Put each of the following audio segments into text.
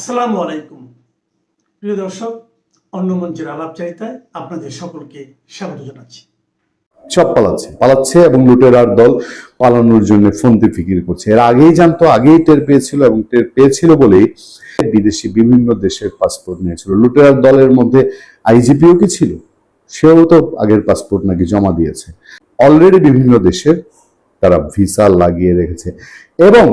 আসসালামু আলাইকুম প্রিয় দর্শক, অন্য মঞ্চের আলাপচারিতায় আপনাদের সকলকে স্বাগত জানাচ্ছি। সব পালাচ্ছে এবং লুটেরার দল পালানোর জন্য ফন্দি ফিকির করছে। এর আগেই জানতো, আগেই টের পেয়েছিল এবং টের পেয়েছিল বলেই বিদেশি বিভিন্ন দেশের পাসপোর্ট নিয়েছিল। লুটেরার দলের মধ্যে আইজিপিও কি ছিল? সেও তো আগের পাসপোর্ট নাকি জমা দিয়েছে। অলরেডি বিভিন্ন দেশের তারা ভিসা লাগিয়ে রেখেছে এবং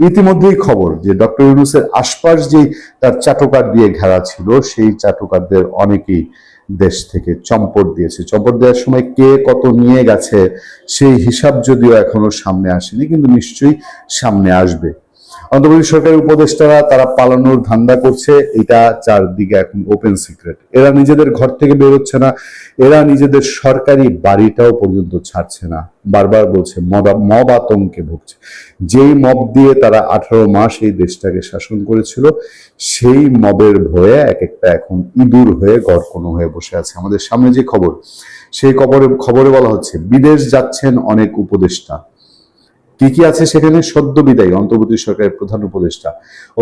ইতিমধ্যেই খবর যে ডক্টর ইউনূসের আশপাশ যেই তার চাটুকার দিয়ে ঘেরা ছিল, সেই চাটুকারদের অনেকেই দেশ থেকে চম্পট দিয়েছে। চম্পট দেওয়ার সময় কে কত নিয়ে গেছে সেই হিসাব যদিও এখনো সামনে আসেনি, কিন্তু নিশ্চয়ই সামনে আসবে। অন্তর্বর্তী সরকারের উপদেষ্টারা তারা পালানোর ধান্দা করছে, এটা চারদিকে এখন ওপেন সিক্রেট। এরা নিজেদের ঘর থেকে বেরোচ্ছে না, এরা নিজেদের সরকারি বাড়িটাও পর্যন্ত ছাড়ছে না। বারবার বলছে মব আতঙ্কে ভুগছে। যেই মব দিয়ে তারা 18 মাস এই দেশটাকে শাসন করেছিল, সেই মবের ভয়ে এক একটা এখন ইঁদুর হয়ে গড়কোনো হয়ে বসে আছে। আমাদের সামনে যে খবর, সেই খবরে বলা হচ্ছে বিদেশ যাচ্ছেন অনেক উপদেষ্টা। কি কি আছে সেখানে? সদ্য বিদায়ী অন্তর্বর্তী সরকারের প্রধান উপদেষ্টা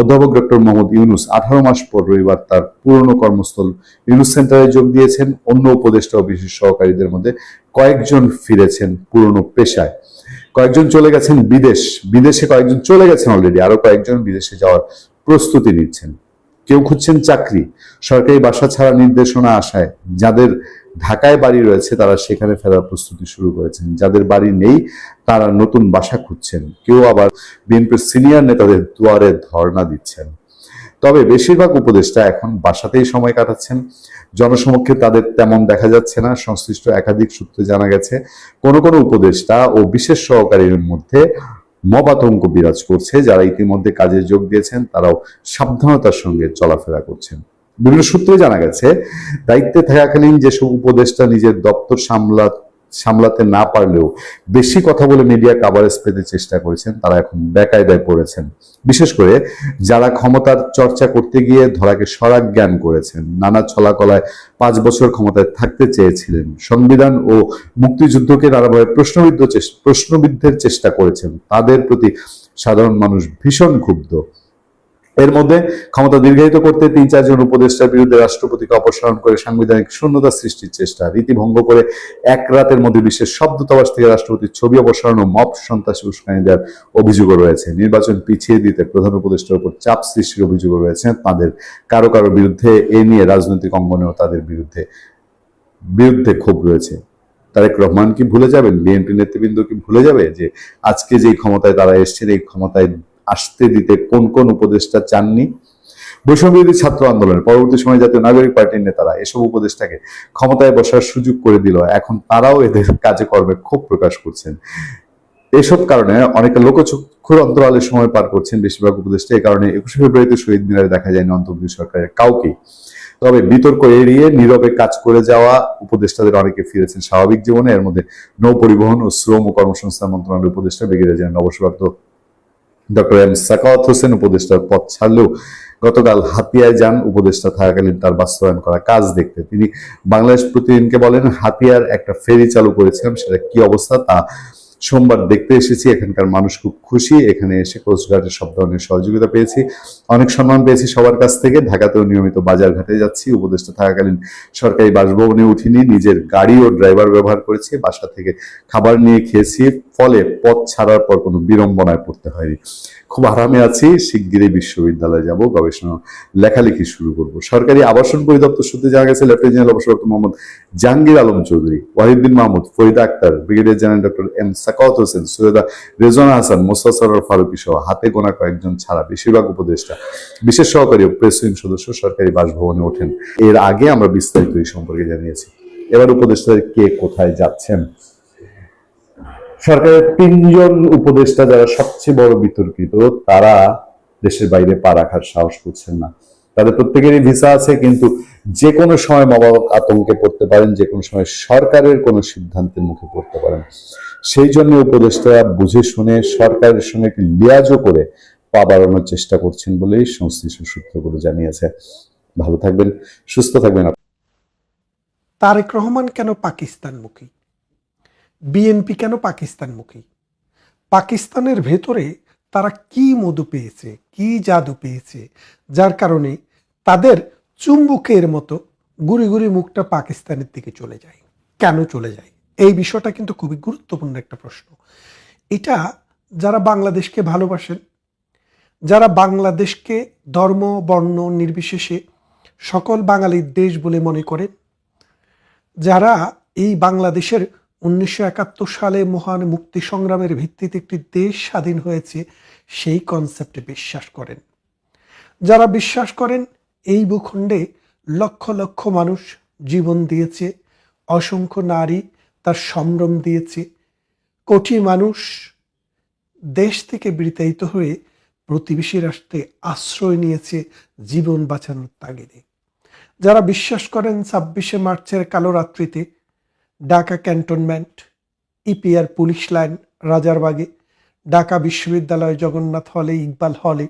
অধ্যাপক ডক্টর মোহাম্মদ ইউনূস 18 মাস পর রবিবার তার পুরনো কর্মস্থল ইউনূস সেন্টারে যোগ দিয়েছেন। অন্য উপদেষ্টা ও বিশেষ সহকারীদের মধ্যে কয়েকজন ফিরেছেন পুরনো পেশায়, কয়েকজন চলে গেছেন বিদেশে কয়েকজন চলে গেছেন অলরেডি, আরো কয়েকজন বিদেশে যাওয়ার প্রস্তুতি নিচ্ছেন। কেউ খুঁজছেন চাকরি, সরকারি বাসা ছাড়া নির্দেশনা আসায় যাদের ঢাকায় বাড়ি রয়েছে তারা সেখানে ফেরার প্রস্তুতি শুরু করেছেন। যাদের বাড়ি নেই তারা নতুন বাসা খুঁজছেন। কেউ আবার বিএনপির সিনিয়র নেতাদের দুয়ারে ধর্ণা দিচ্ছেন। তবে বেশিরভাগ উপদেষ্টা এখন বাসাতেই সময় কাটাচ্ছেন। জনসমক্ষে তাদের তেমন দেখা যাচ্ছে না। সংশ্লিষ্ট একাধিক সূত্রে জানা গেছে কোনো কোনো উপদেষ্টা ও বিশেষ সহকারীর মধ্যে মব আতঙ্ক বিরাজ করছে। যারা ইতিমধ্যে কাজে যোগ দিয়েছেন তারাও সাবধানতার সঙ্গে চলাফেরা করছেন। বিভিন্ন সূত্রে জানা গেছে দায়িত্বে থাকাকালীন যেসব উপদেষ্টা নিজের দপ্তর সামলাতে না পারলেও বেশি কথা বলে মিডিয়া কাভারেজ পেতে চেষ্টা করেছেন, তারা এখন বেকায়দায় পড়েছেন। বিশেষ করে যারা ক্ষমতার চর্চা করতে গিয়ে ধরাকে সরাগ জ্ঞান করেছেন, নানা ছলাকলায় 5 বছর ক্ষমতায় থাকতে চেয়েছিলেন, সংবিধান ও মুক্তিযুদ্ধকে নানাভাবে প্রশ্নবিদ্ধের চেষ্টা করেছেন, তাদের প্রতি সাধারণ মানুষ ভীষণ ক্ষুব্ধ। এর মধ্যে ক্ষমতা দীর্ঘায়িত করতে 3-4 জন উপদেষ্টার বিরুদ্ধে রাষ্ট্রপতিকে অপসারণ করে সাংবিধানিক শূন্যতা সৃষ্টির চেষ্টা, রীতি ভঙ্গ করে এক রাতের মধ্যে বিশ্বের সব দূতাবাস থেকে রাষ্ট্রপতির ছবি অপসারণ ও মব সন্ত্রাসী উস্কানি দেওয়ার অভিযোগও রয়েছে। নির্বাচন পিছিয়ে দিতে প্রধান উপদেষ্টার উপর চাপ সৃষ্টির অভিযোগও রয়েছে তাদের কারো কারো বিরুদ্ধে। এ নিয়ে রাজনৈতিক অঙ্গনেও তাদের বিরুদ্ধে ক্ষোভ রয়েছে। তারেক রহমান কি ভুলে যাবেন? বিএনপি নেতৃবৃন্দ কি ভুলে যাবে যে আজকে যেই ক্ষমতায় তারা এসছেন, এই ক্ষমতায় আসতে দিতে কোন কোন উপদেষ্টা চাননি? বৈষম্যবিরোধী ছাত্র আন্দোলনের পরবর্তী সময় জাতীয় নাগরিক পার্টির নেতারা এসব উপদেষ্টাকে ক্ষমতায় বসার সুযোগ করে দিল। এখন তারাও এদের কাজে কর্মে ক্ষোভ প্রকাশ করছেন। এসব কারণে অনেকে লোকচক্ষুর অন্তরালে সময় পার করছেন বেশিরভাগ উপদেষ্টা। এই কারণে 21শে ফেব্রুয়ারিতে শহীদ মিনারে দেখা যায়নি অন্তর্বর্তী সরকারের কাউকেই। তবে বিতর্ক এড়িয়ে নীরবে কাজ করে যাওয়া উপদেষ্টাদের অনেকে ফিরেছেন স্বাভাবিক জীবনে। এর মধ্যে নৌ পরিবহন ও শ্রম ও কর্মসংস্থান মন্ত্রণালয়ের উপদেষ্টা ব্রিগেডিয়ার জেনারেল অবসরপ্রাপ্ত ডক্টর এম সাখাওয়াত হোসেন উপদেষ্টার পদ ছাড়লেও গতকাল হাতিয়ায় যান উপদেষ্টা থাকাকালীন তার বাস্তবায়ন করা কাজ দেখতে। তিনি বাংলাদেশ প্রতিদিনকে বলেন, হাতিয়ার একটা ফেরি চালু করেছিলাম, সেটা কি অবস্থা তা সোমবার দেখতে এসেছি। এখানকার মানুষ খুব খুশি। এখানে এসে কোস্টগার্ডের সব ধরনের সহযোগিতা পেয়েছি, অনেক সম্মান পেয়েছি সবার কাছ থেকে। ঢাকাতেও নিয়মিত বাজার ঘাটে যাচ্ছি। উপদেষ্টা থাকাকালীন সরকারি বাসভবনে উঠিনি, নিজের গাড়ি ও ড্রাইভার ব্যবহার করেছি। বাসা থেকে খাবার নিয়ে খেয়েছি, ফলে পথ ছাড়ার পর কোনো বিড়ম্বনায় পড়তে হয়নি। খুব আরামে আছি। শিগগিরই বিশ্ববিদ্যালয়ে যাব, গবেষণা লেখালেখি শুরু করব। সরকারি আবাসন পরিদপ্তর সূত্রে জানা গেছে লেফটেন্যান্ট জেনারেল অবসরপ্রাপ্ত Mohammad Jahangir Alam Chowdhury, Wahiuddin Mahmud, Farida Akhtar, brigadier general doctor M Sakhawat Hossain, Syeda Rizwana Hasan, Mostafa Sarwar Farooki সহ হাতে গোনা কয়েকজন ছাড়া বেশিরভাগ উপদেষ্টা, বিশেষ সহকারী ও প্রেস উইং সদস্য সরকারি বাসভবনে ওঠেন। এর আগে আমরা বিস্তারিত এই সম্পর্কে জানিয়েছি। এবার উপদেষ্টাদের কে কোথায় যাচ্ছেন? সরকারের 3 জন উপদেষ্টা যারা সবচেয়ে বড় বিতর্কিত, তারা দেশের বাইরে পা রাখার সাহস করছেন না। তাদের প্রত্যেকেরই ভিসা আছে, কিন্তু যে কোনো সময় মব আতঙ্কে পড়তে পারেন, যে কোনো সময় সরকারের কোনো সিদ্ধান্তের মুখে পড়তে পারেন। সেই জন্য উপদেষ্টারা বুঝে শুনে সরকারের সঙ্গে একটি লিয়াজও করে পা বাড়ানোর চেষ্টা করছেন বলেই সংশ্লিষ্ট সূত্রগুলো জানিয়েছে। ভালো থাকবেন, সুস্থ থাকবেন। তারেক রহমান কেন পাকিস্তানমুখী? বিএনপি কেন পাকিস্তানমুখী? পাকিস্তানের ভেতরে তারা কি মধু পেয়েছে, কি জাদু পেয়েছে, যার কারণে তাদের চুম্বকের মতো গুড়ি গুড়ি মুখটা পাকিস্তানের দিকে চলে যায়। কেন চলে যায়? এই বিষয়টা কিন্তু খুবই গুরুত্বপূর্ণ একটা প্রশ্ন। এটা যারা বাংলাদেশকে ভালোবাসেন, যারা বাংলাদেশকে ধর্ম বর্ণ নির্বিশেষে সকল বাঙালির দেশ বলে মনে করেন, যারা এই বাংলাদেশের 1971 সালে মহান মুক্তি সংগ্রামের ভিত্তিতে একটি দেশ স্বাধীন হয়েছে সেই কনসেপ্টে বিশ্বাস করেন, যারা বিশ্বাস করেন এই ভূখণ্ডে লক্ষ লক্ষ মানুষ জীবন দিয়েছে, অসংখ্য নারী তার সম্ভ্রম দিয়েছে, কোটি মানুষ দেশ থেকে বিতাড়িত হয়ে প্রতিবেশী রাষ্ট্রে আশ্রয় নিয়েছে জীবন বাঁচানোর তাগিদে, যারা বিশ্বাস করেন 26শে মার্চের কালো রাত্রিতে Dhaka cantonment, EPR police line, রাজারবাগে, ঢাকা বিশ্ববিদ্যালয়, জগন্নাথ হলে, ইকবাল হলে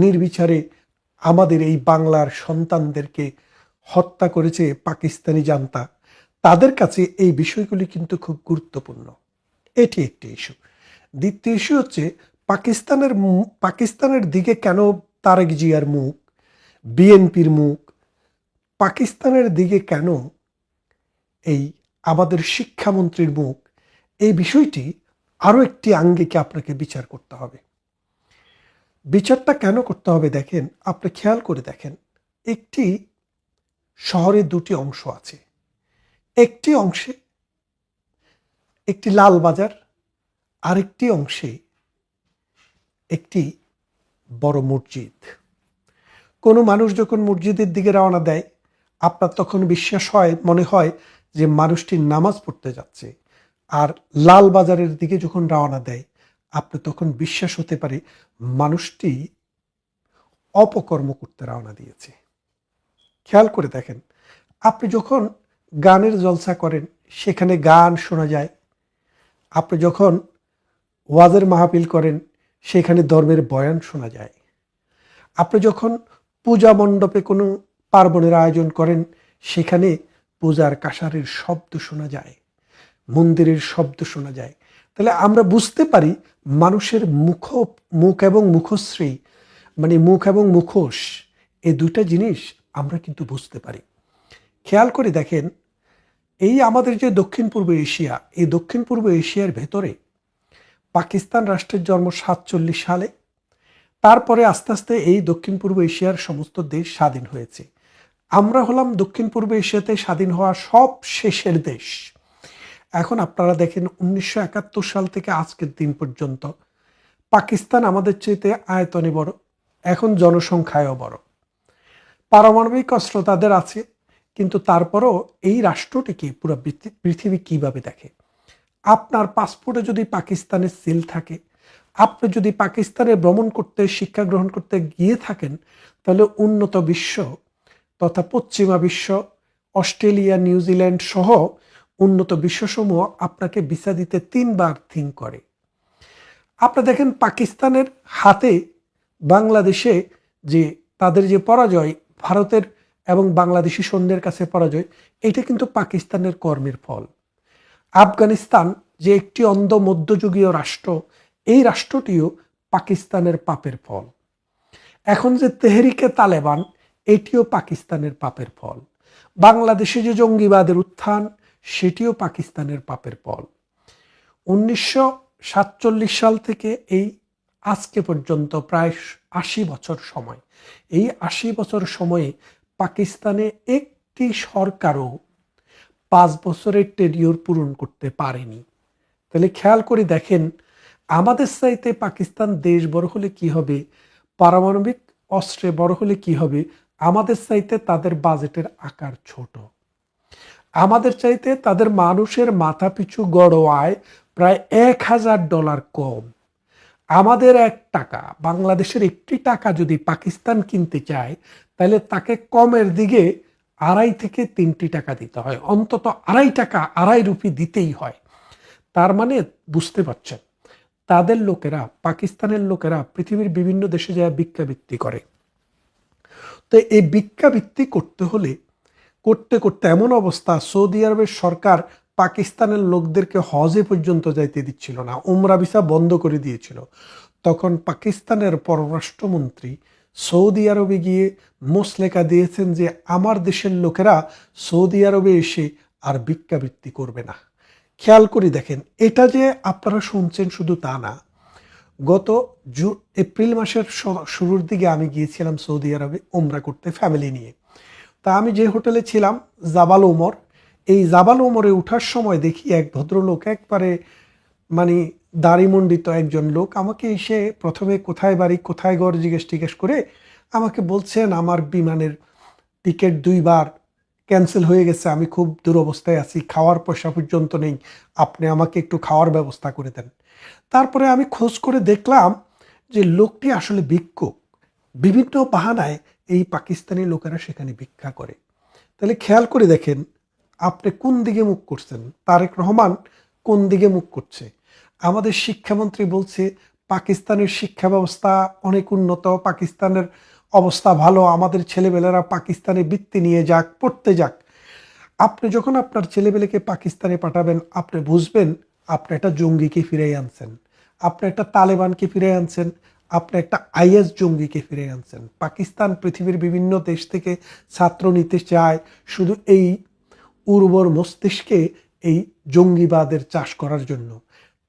নির্বিচারে আমাদের এই বাংলার সন্তানদেরকে হত্যা করেছে পাকিস্তানি জান্তা, তাদের কাছে এই বিষয়গুলি কিন্তু খুব গুরুত্বপূর্ণ। এটি একটি ইস্যু। দ্বিতীয় ইস্যু হচ্ছে পাকিস্তানের দিকে কেন তারেক জিয়ার মুখ, বিএনপির মুখ, পাকিস্তানের দিকে কেন এই আমাদের শিক্ষামন্ত্রীর মুখ, এই বিষয়টি আরও একটি আঙ্গিকে আপনাকে বিচার করতে হবে। বিচারটা কেন করতে হবে দেখেন, আপনি খেয়াল করে দেখেন, একটি শহরে দুটি অংশ আছে। একটি অংশে একটি লাল বাজার, আরেকটি অংশে একটি বড় মসজিদ। কোনো মানুষ যখন মসজিদের দিকে রওনা দেয়, আপনার তখন বিশ্বাস হয়, মনে হয় যে মানুষটি নামাজ পড়তে যাচ্ছে। আর লাল বাজারের দিকে যখন রওনা দেয়, আপনি তখন বিশ্বাস হতে পারে মানুষটি অপকর্ম করতে রওনা দিয়েছে। খেয়াল করে দেখেন, আপনি যখন গানের জলসা করেন সেখানে গান শোনা যায়, আপনি যখন ওয়াজের মাহফিল করেন সেখানে ধর্মের বয়ান শোনা যায়, আপনি যখন পূজা মণ্ডপে কোনো পার্বণের আয়োজন করেন সেখানে পূজার কাঁসারের শব্দ শোনা যায়, মন্দিরের শব্দ শোনা যায়। তাহলে আমরা বুঝতে পারি মানুষের মুখ এবং মুখশ্রী, মানে মুখ এবং মুখোশ, এই দুইটা জিনিস আমরা কিন্তু বুঝতে পারি। খেয়াল করে দেখেন, এই আমাদের যে দক্ষিণ পূর্ব এশিয়া, এই দক্ষিণ পূর্ব এশিয়ার ভেতরে পাকিস্তান রাষ্ট্রের জন্ম 47 সালে। তারপরে আস্তে আস্তে এই দক্ষিণ পূর্ব এশিয়ার সমস্ত দেশ স্বাধীন হয়েছে। আমরা হলাম দক্ষিণ পূর্ব এশিয়াতে স্বাধীন হওয়া সব শেষের দেশ। এখন আপনারা দেখেন 1971 সাল থেকে আজকের দিন পর্যন্ত পাকিস্তান আমাদের চাইতে আয়তনে বড়, এখন জনসংখ্যায়ও বড়, পারমাণবিক অস্ত্র তাদের আছে, কিন্তু তারপরও এই রাষ্ট্রটিকে পুরো পৃথিবী কিভাবে দেখে। আপনার পাসপোর্টে যদি পাকিস্তানের সিল থাকে, আপনি যদি পাকিস্তানে ভ্রমণ করতে, শিক্ষা গ্রহণ করতে গিয়ে থাকেন, তাহলে উন্নত বিশ্ব তথা পশ্চিমা বিশ্ব, অস্ট্রেলিয়া, নিউজিল্যান্ড সহ উন্নত বিশ্বসমূহ আপনাকে ভিসা দিতে 3 বার থিঙ্ক করে। আপনি দেখেন পাকিস্তানের হাতে বাংলাদেশে যে তাদের যে পরাজয়, ভারতের এবং বাংলাদেশি সৈন্যের কাছে পরাজয়, এটা কিন্তু পাকিস্তানের কর্মের ফল। আফগানিস্তান যে একটি অন্ধ মধ্যযুগীয় রাষ্ট্র, এই রাষ্ট্রটিও পাকিস্তানের পাপের ফল। এখন যে তেহরিকে তালেবান, এটিও পাকিস্তানের পাপের ফল। বাংলাদেশে যে জঙ্গিবাদের উত্থান, সেটিও পাকিস্তানের পাপের ফল। 1947 সাল থেকে এই আজকে পর্যন্ত প্রায় 80 বছর সময়, এই 80 বছর সময়ে পাকিস্তানে একটি সরকারও 5 বছরের টেরিয়র পূরণ করতে পারেনি। তাহলে খেয়াল করে দেখেন, আমাদের চাইতে পাকিস্তান দেশ বড় হলে কি হবে, পারমাণবিক অস্ত্রে বড় হলে কি হবে, আমাদের চাইতে তাদের বাজেটের আকার ছোট, আমাদের চাইতে তাদের মানুষের মাথা পিছু গড় আয় প্রায় $1000 কম। আমাদের 1 টাকা, বাংলাদেশের 1টি টাকা যদি পাকিস্তান কিনতে চায়, তাহলে তাকে কমের দিকে 2.5 থেকে 3টি টাকা দিতে হয়, অন্তত 2.5 টাকা, 2.5 রুপি দিতেই হয়। তার মানে বুঝতে পারছেন, তাদের লোকেরা, পাকিস্তানের লোকেরা পৃথিবীর বিভিন্ন দেশে যায় ভিক্ষাবৃত্তি করে। তো এই ভিক্ষাবৃত্তি করতে হলে করতে করতে এমন অবস্থা, সৌদি আরবের সরকার পাকিস্তানের লোকদেরকে হজে পর্যন্ত যাইতে দিচ্ছিল না, উমরা ভিসা বন্ধ করে দিয়েছিল। তখন পাকিস্তানের পররাষ্ট্রমন্ত্রী সৌদি আরবে গিয়ে মোসলেকা দিয়েছেন যে আমার দেশের লোকেরা সৌদি আরবে এসে আর ভিক্ষাবৃত্তি করবে না। খেয়াল করে দেখেন, এটা যে আপনারা শুনছেন শুধু তা না, গত এপ্রিল মাসের শুরুর দিকে আমি গিয়েছিলাম সৌদি আরবে উমরা করতে ফ্যামিলি নিয়ে। তা আমি যে হোটেলে ছিলাম জাবাল ওমর, এই জাবাল ওমরে ওঠার সময় দেখি এক ভদ্রলোক, একবারে মানে দাড়িমণ্ডিত একজন লোক, আমাকে এসে প্রথমে কোথায় বাড়ি কোথায় ঘর জিজ্ঞেস করে আমাকে বলছেন আমার বিমানের টিকিট 2 বার ক্যান্সেল হয়ে গেছে, আমি খুব দুরবস্থায় আছি, খাওয়ার পয়সা পর্যন্ত নেই, আপনি আমাকে একটু খাওয়ার ব্যবস্থা করে দেন। তারপরে আমি খোঁজ করে দেখলাম যে লোকটি আসলে ভিক্ষুক। বিভিন্ন বাহানায় এই পাকিস্তানি লোকেরা সেখানে ভিক্ষা করে। তাহলে খেয়াল করে দেখেন আপনি কোন দিকে মুখ করছেন। তারেক রহমান কোন দিকে মুখ করছে? আমাদের শিক্ষামন্ত্রী বলছে পাকিস্তানের শিক্ষা ব্যবস্থা অনেক উন্নত, পাকিস্তানের অবস্থা ভালো, আমাদের ছেলেমেয়েরা পাকিস্তানে বৃত্তি নিয়ে যাক, পড়তে যাক। আপনি যখন আপনার ছেলেমেয়েকে পাকিস্তানে পাঠাবেন, আপনি বুঝবেন আপনি একটা জঙ্গিকে ফিরিয়ে আনছেন, আপনি একটা তালেবানকে ফিরিয়ে আনছেন, আপনি একটা আইএস জঙ্গিকে ফিরে আনছেন। পাকিস্তান পৃথিবীর বিভিন্ন দেশ থেকে ছাত্র নিতে চায় শুধু এই উর্বর মস্তিষ্কে এই জঙ্গিবাদের চাষ করার জন্য।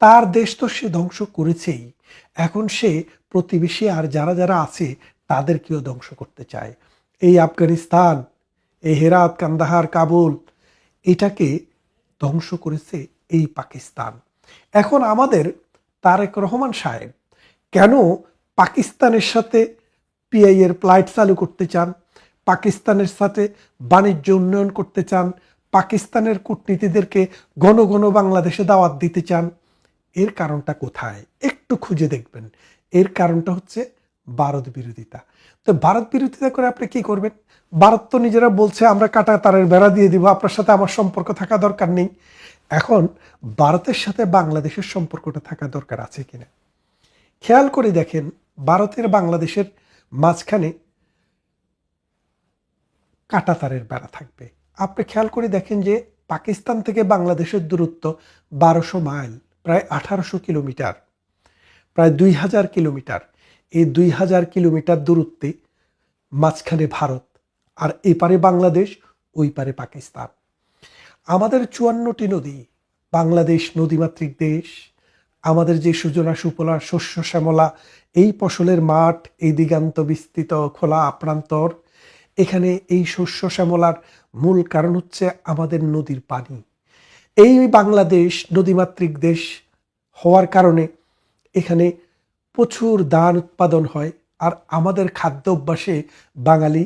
তার দেশ তো সে ধ্বংস করেছেই, এখন সে প্রতিবেশী আর যারা যারা আছে তাদেরকেও ধ্বংস করতে চায়। এই আফগানিস্তান, এই হেরাত, কান্দাহার, কাবুল, এটাকে ধ্বংস করেছে এই পাকিস্তান। এখন আমাদের তারেক রহমান সাহেব কেন পাকিস্তানের সাথে পিআই এর ফ্লাইট চালু করতে চান, পাকিস্তানের সাথে বাণিজ্য উন্নয়ন করতে চান, পাকিস্তানের কূটনীতিদেরকে ঘন ঘন বাংলাদেশে দাওয়াত দিতে চান? এর কারণটা কোথায় একটু খুঁজে দেখবেন। এর কারণটা হচ্ছে ভারত বিরোধিতা। তো ভারত বিরোধিতা করে আপনি কি করবেন? ভারত তো নিজেরা বলছে আমরা কাটা তারের বেড়া দিয়ে দিব, আপনার সাথে আমার সম্পর্ক থাকা দরকার নেই। এখন ভারতের সাথে বাংলাদেশের সম্পর্কটা থাকা দরকার আছে কিনা খেয়াল করে দেখেন। ভারতের বাংলাদেশের মাঝখানে কাটা তারের বেড়া থাকবে। আপনি খেয়াল করে দেখেন যে পাকিস্তান থেকে বাংলাদেশের দূরত্ব 1200 মাইল, প্রায় 1800 কিলোমিটার, প্রায় 2000 কিলোমিটার। এই 2000 কিলোমিটার দূরত্বে মাঝখানে ভারত, আর এই পারে বাংলাদেশ, ওই পারে পাকিস্তান। আমাদের 54টি নদী, বাংলাদেশ নদীমাতৃক দেশ। আমাদের যে সুজলা সুফলা শস্য শ্যামলা এই ফসলের মাঠ, এই দিগান্ত বিস্তৃত খোলা প্রান্তর, এখানে এই শস্য শ্যামলার মূল কারণ হচ্ছে আমাদের নদীর পানি। এই বাংলাদেশ নদীমাতৃক দেশ হওয়ার কারণে এখানে প্রচুর ধান উৎপাদন হয়। আর আমাদের খাদ্য অভ্যাসে বাঙালি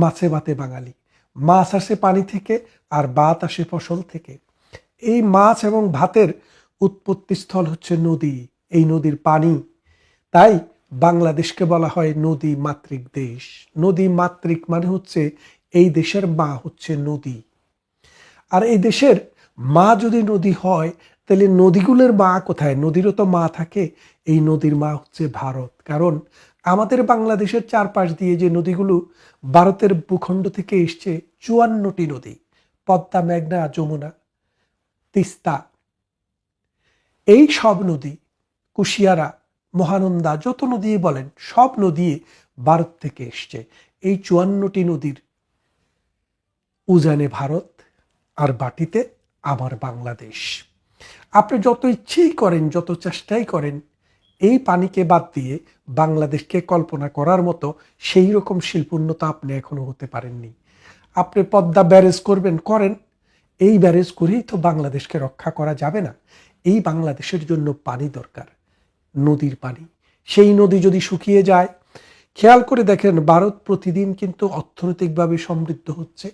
মাছে ভাতে বাঙালি। মাছ আসে পানি থেকে আর ভাত আসে ফসল থেকে। এই মাছ এবং ভাতের উৎপত্তিস্থল হচ্ছে নদী, এই নদীর পানি। তাই বাংলাদেশকে বলা হয় নদী মাতৃক দেশ। নদী মাতৃক মানে হচ্ছে এই দেশের মা হচ্ছে নদী। আর এই দেশের মা যদি নদী হয় তাহলে নদীগুলোর মা কোথায়? নদীরও তো মা থাকে। এই নদীর মা হচ্ছে ভারত। কারণ আমাদের বাংলাদেশের চারপাশ দিয়ে যে নদীগুলো ভারতের ভূখণ্ড থেকে এসছে, 54টি নদী, পদ্মা, মেঘনা, যমুনা, তিস্তা, এই সব নদী, কুশিয়ারা, মহানন্দা, যত নদী বলেন সব নদী ভারত থেকে এসছে। এই 54টি নদীর উজানে ভারত আর বাটিতে আমার বাংলাদেশ। আপনি যত ইচ্ছেই করেন, যত চেষ্টাই করেন, এই পানিকে বাদ দিয়ে বাংলাদেশকে কল্পনা করার মতো সেই রকম শিল্পোন্নত আপনি এখনো হতে পারেননি। আপনি পদ্মা ব্যারেজ করবেন, করেন, এই ব্যারেজ করেই তো বাংলাদেশকে রক্ষা করা যাবে না। এই বাংলাদেশের জন্য পানি দরকার, নদীর পানি। সেই নদী যদি শুকিয়ে যায়, খেয়াল করে দেখেন ভারত প্রতিদিন কিন্তু অর্থনৈতিকভাবে সমৃদ্ধ হচ্ছে।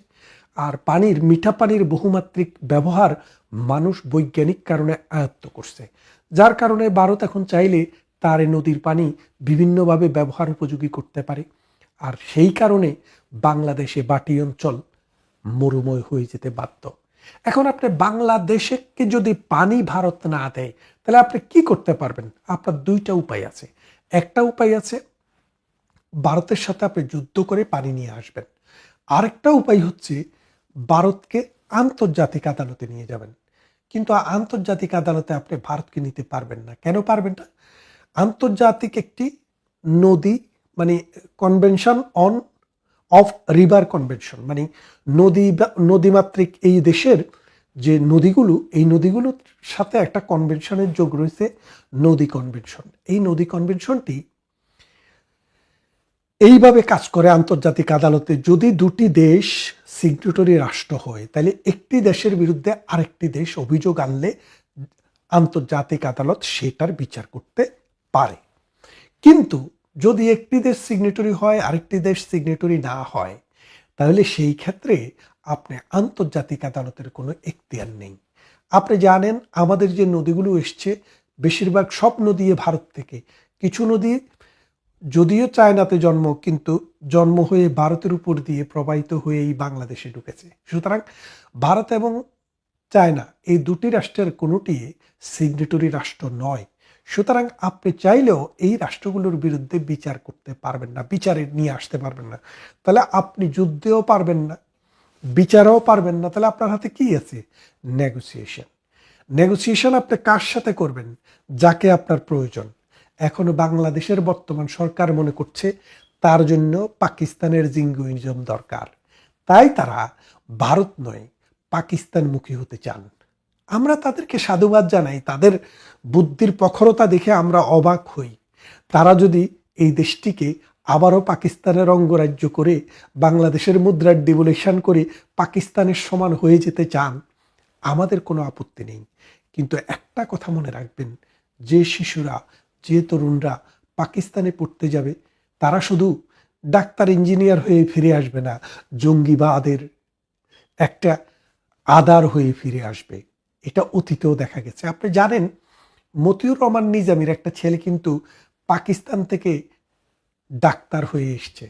আর পানির, মিঠা পানির বহুমাত্রিক ব্যবহার মানুষ বৈজ্ঞানিক কারণে আয়ত্ত করছে, যার কারণে ভারত এখন চাইলে তার নদীর পানি বিভিন্নভাবে ব্যবহার উপযোগী করতে পারে। আর সেই কারণে বাংলাদেশে বাটি অঞ্চল মরুময় হয়ে যেতে বাধ্য। এখন আপনি বাংলাদেশকে যদি পানি ভারত না দেয় তাহলে আপনি কি করতে পারবেন? আপনার দুইটা উপায় আছে। একটা উপায় আছে ভারতের সাথে আপনি যুদ্ধ করে পানি নিয়ে আসবেন। আরেকটা উপায় হচ্ছে ভারতকে আন্তর্জাতিক আদালতে নিয়ে যাবেন। কিন্তু আন্তর্জাতিক আদালতে আপনি ভারতকে নিতে পারবেন না। কেন পারবেন না? আন্তর্জাতিক একটি নদী মানে convention on of river convention, মানে নদীমাতৃক এই দেশের যে নদীগুলো, এই নদীগুলোর সাথে একটা কনভেনশনের যোগ রয়েছে, নদী কনভেনশন। এই নদী কনভেনশনটি এইভাবে কাজ করে আন্তর্জাতিক আদালতে, যদি দুটি দেশ সিগনেটরি রাষ্ট্র হয় তাহলে একটি দেশের বিরুদ্ধে আরেকটি দেশ অভিযোগ আনলে আন্তর্জাতিক আদালত সেটার বিচার করতে পারে। কিন্তু যদি একটি দেশ সিগনেটরি হয় আরেকটি দেশ সিগনেটরি না হয়, তাহলে সেই ক্ষেত্রে আপনি আন্তর্জাতিক আদালতের কোনো এখতিয়ার নেই। আপনি জানেন আমাদের যে নদীগুলো এসছে বেশিরভাগ সব নদী ভারত থেকে, কিছু নদী যদিও চায়নাতে জন্ম, কিন্তু জন্ম হয়ে ভারতের উপর দিয়ে প্রবাহিত হয়েই বাংলাদেশে ঢুকেছে। সুতরাং ভারত এবং চায়না এই দুটি রাষ্ট্রের কোনোটি সিগনেটরি রাষ্ট্র নয়। সুতরাং আপনি চাইলেও এই রাষ্ট্রগুলোর বিরুদ্ধে বিচার করতে পারবেন না, বিচারে নিয়ে আসতে পারবেন না। তাহলে আপনি যুদ্ধেও পারবেন না, বিচারেও পারবেন না। তাহলে আপনার হাতে কি আছে? নেগোসিয়েশন। নেগোসিয়েশন আপনি কার সাথে করবেন? যাকে আপনার প্রয়োজন। এখনো বাংলাদেশের বর্তমান সরকার মনে করছে তার জন্য পাকিস্তানের জিঙ্গুইজম দরকার, তাই তারা ভারত নয় পাকিস্তানমুখী হতে চান। আমরা তাদেরকে সাধুবাদ জানাই, তাদের বুদ্ধির প্রখরতা দেখে আমরা অবাক হই। তারা যদি এই দেশটিকে আবারও পাকিস্তানের অঙ্গরাজ্য করে বাংলাদেশের মুদ্রার ডিভ্যালুয়েশন করে পাকিস্তানের সমান হয়ে যেতে চান, আমাদের কোনো আপত্তি নেই। কিন্তু একটা কথা মনে রাখবেন, যে শিশুরা, যে তরুণরা পাকিস্তানে পড়তে যাবে তারা শুধু ডাক্তার ইঞ্জিনিয়ার হয়ে ফিরে আসবে না, জঙ্গিবাদের একটা আধার হয়ে ফিরে আসবে। এটা অতীতেও দেখা গেছে। আপনি জানেন মতিউর রহমান নিজামীর একটা ছেলে কিন্তু পাকিস্তান থেকে ডাক্তার হয়ে এসছে।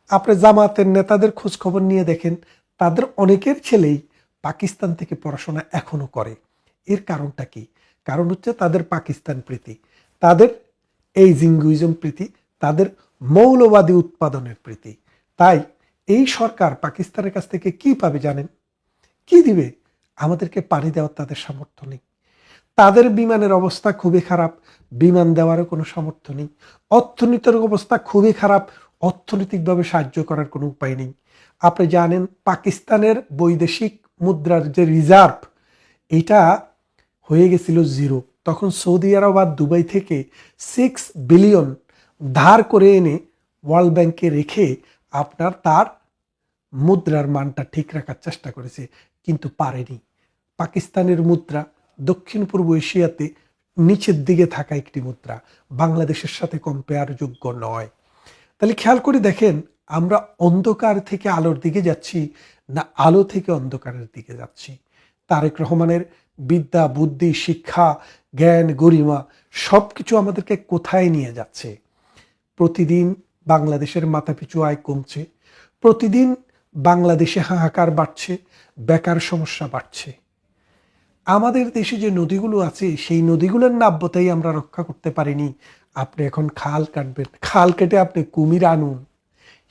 আপনি জামাতের নেতাদের খোঁজ খবর নিয়ে দেখেন, তাদের অনেকের ছেলেই পাকিস্তান থেকে পড়াশোনা এখনো করে। এর কারণটা কি? কারণ হচ্ছে তাদের পাকিস্তান প্রীতি, তাদের এই জিঙ্গুইজম প্রীতি, তাদের মৌলবাদী উৎপাদনের প্রীতি। তাই এই সরকার পাকিস্তানের কাছ থেকে কি পাবে জানেন? কি দিবে? আমাদেরকে পানি দেওয়ার তাদের সামর্থ্য নেই। তাদের বিমানের অবস্থা খুবই খারাপ, বিমান দেওয়ারও কোনো সামর্থ্য নেই। অর্থনীতির অবস্থা খুবই খারাপ, অর্থনৈতিকভাবে সাহায্য করার কোনো উপায় নেই। আপনি জানেন পাকিস্তানের বৈদেশিক মুদ্রার যে রিজার্ভ, এটা হয়ে গেছিল 0। তখন সৌদি আরব আর দুবাই থেকে 6 বিলিয়ন ধার করে এনে ওয়ার্ল্ড ব্যাংকে রেখে আপনার তার মুদ্রার মানটা ঠিক রাখার চেষ্টা করেছে, কিন্তু পারেনি। পাকিস্তানের মুদ্রা দক্ষিণ পূর্ব এশিয়াতে নিচের দিকে থাকা একটি মুদ্রা, বাংলাদেশের সাথে কম্পেয়ার যোগ্য নয়। তাহলে খেয়াল করে দেখেন, আমরা অন্ধকার থেকে আলোর দিকে যাচ্ছি না আলো থেকে অন্ধকারের দিকে যাচ্ছি? তারেক রহমানের বিদ্যা, বুদ্ধি, শিক্ষা, জ্ঞান, গরিমা সব কিছু আমাদেরকে কোথায় নিয়ে যাচ্ছে? প্রতিদিন বাংলাদেশের মাথাপিছু আয় কমছে, প্রতিদিন বাংলাদেশে হাহাকার বাড়ছে, বেকার সমস্যা বাড়ছে। আমাদের দেশে যে নদীগুলো আছে সেই নদীগুলোর নাব্যতাই আমরা রক্ষা করতে পারিনি। আপনি এখন খাল কাটবেন, খাল কেটে আপনি কুমির আনুন,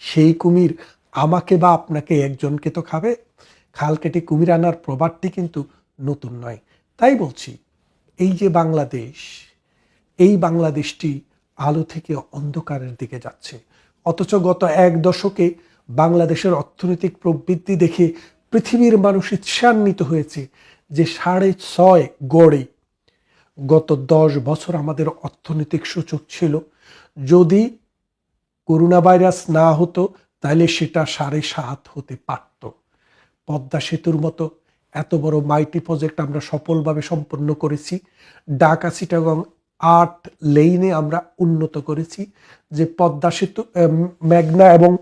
সেই কুমির আমাকে বা আপনাকে একজনকে তো খাবে। খাল কেটে কুমির আনার প্রবাদটি কিন্তু নতুন নয়। তাই বলছি, এই যে বাংলাদেশ, এই বাংলাদেশটি আলো থেকে অন্ধকারের দিকে যাচ্ছে। অথচ গত 1 দশকে বাংলাদেশের অর্থনৈতিক প্রবৃদ্ধি দেখে পৃথিবীর মানুষ ঈর্ষান্বিত হয়েছে যে 6.5 গড়ে গত 10 বছর আমাদের অর্থনৈতিক সূচক ছিল। যদি করোনা ভাইরাস না হতো তাহলে সেটা 7.5 হতে পারত। পদ্মা সেতুর মতো এত বড় মাইটি প্রজেক্ট আমরা সফলভাবে সম্পন্ন করেছি। ঢাকা চিটাগং 8 লেইনে আমরা উন্নত করেছি। যে পদ্মা সেতু, মেঘনা এবং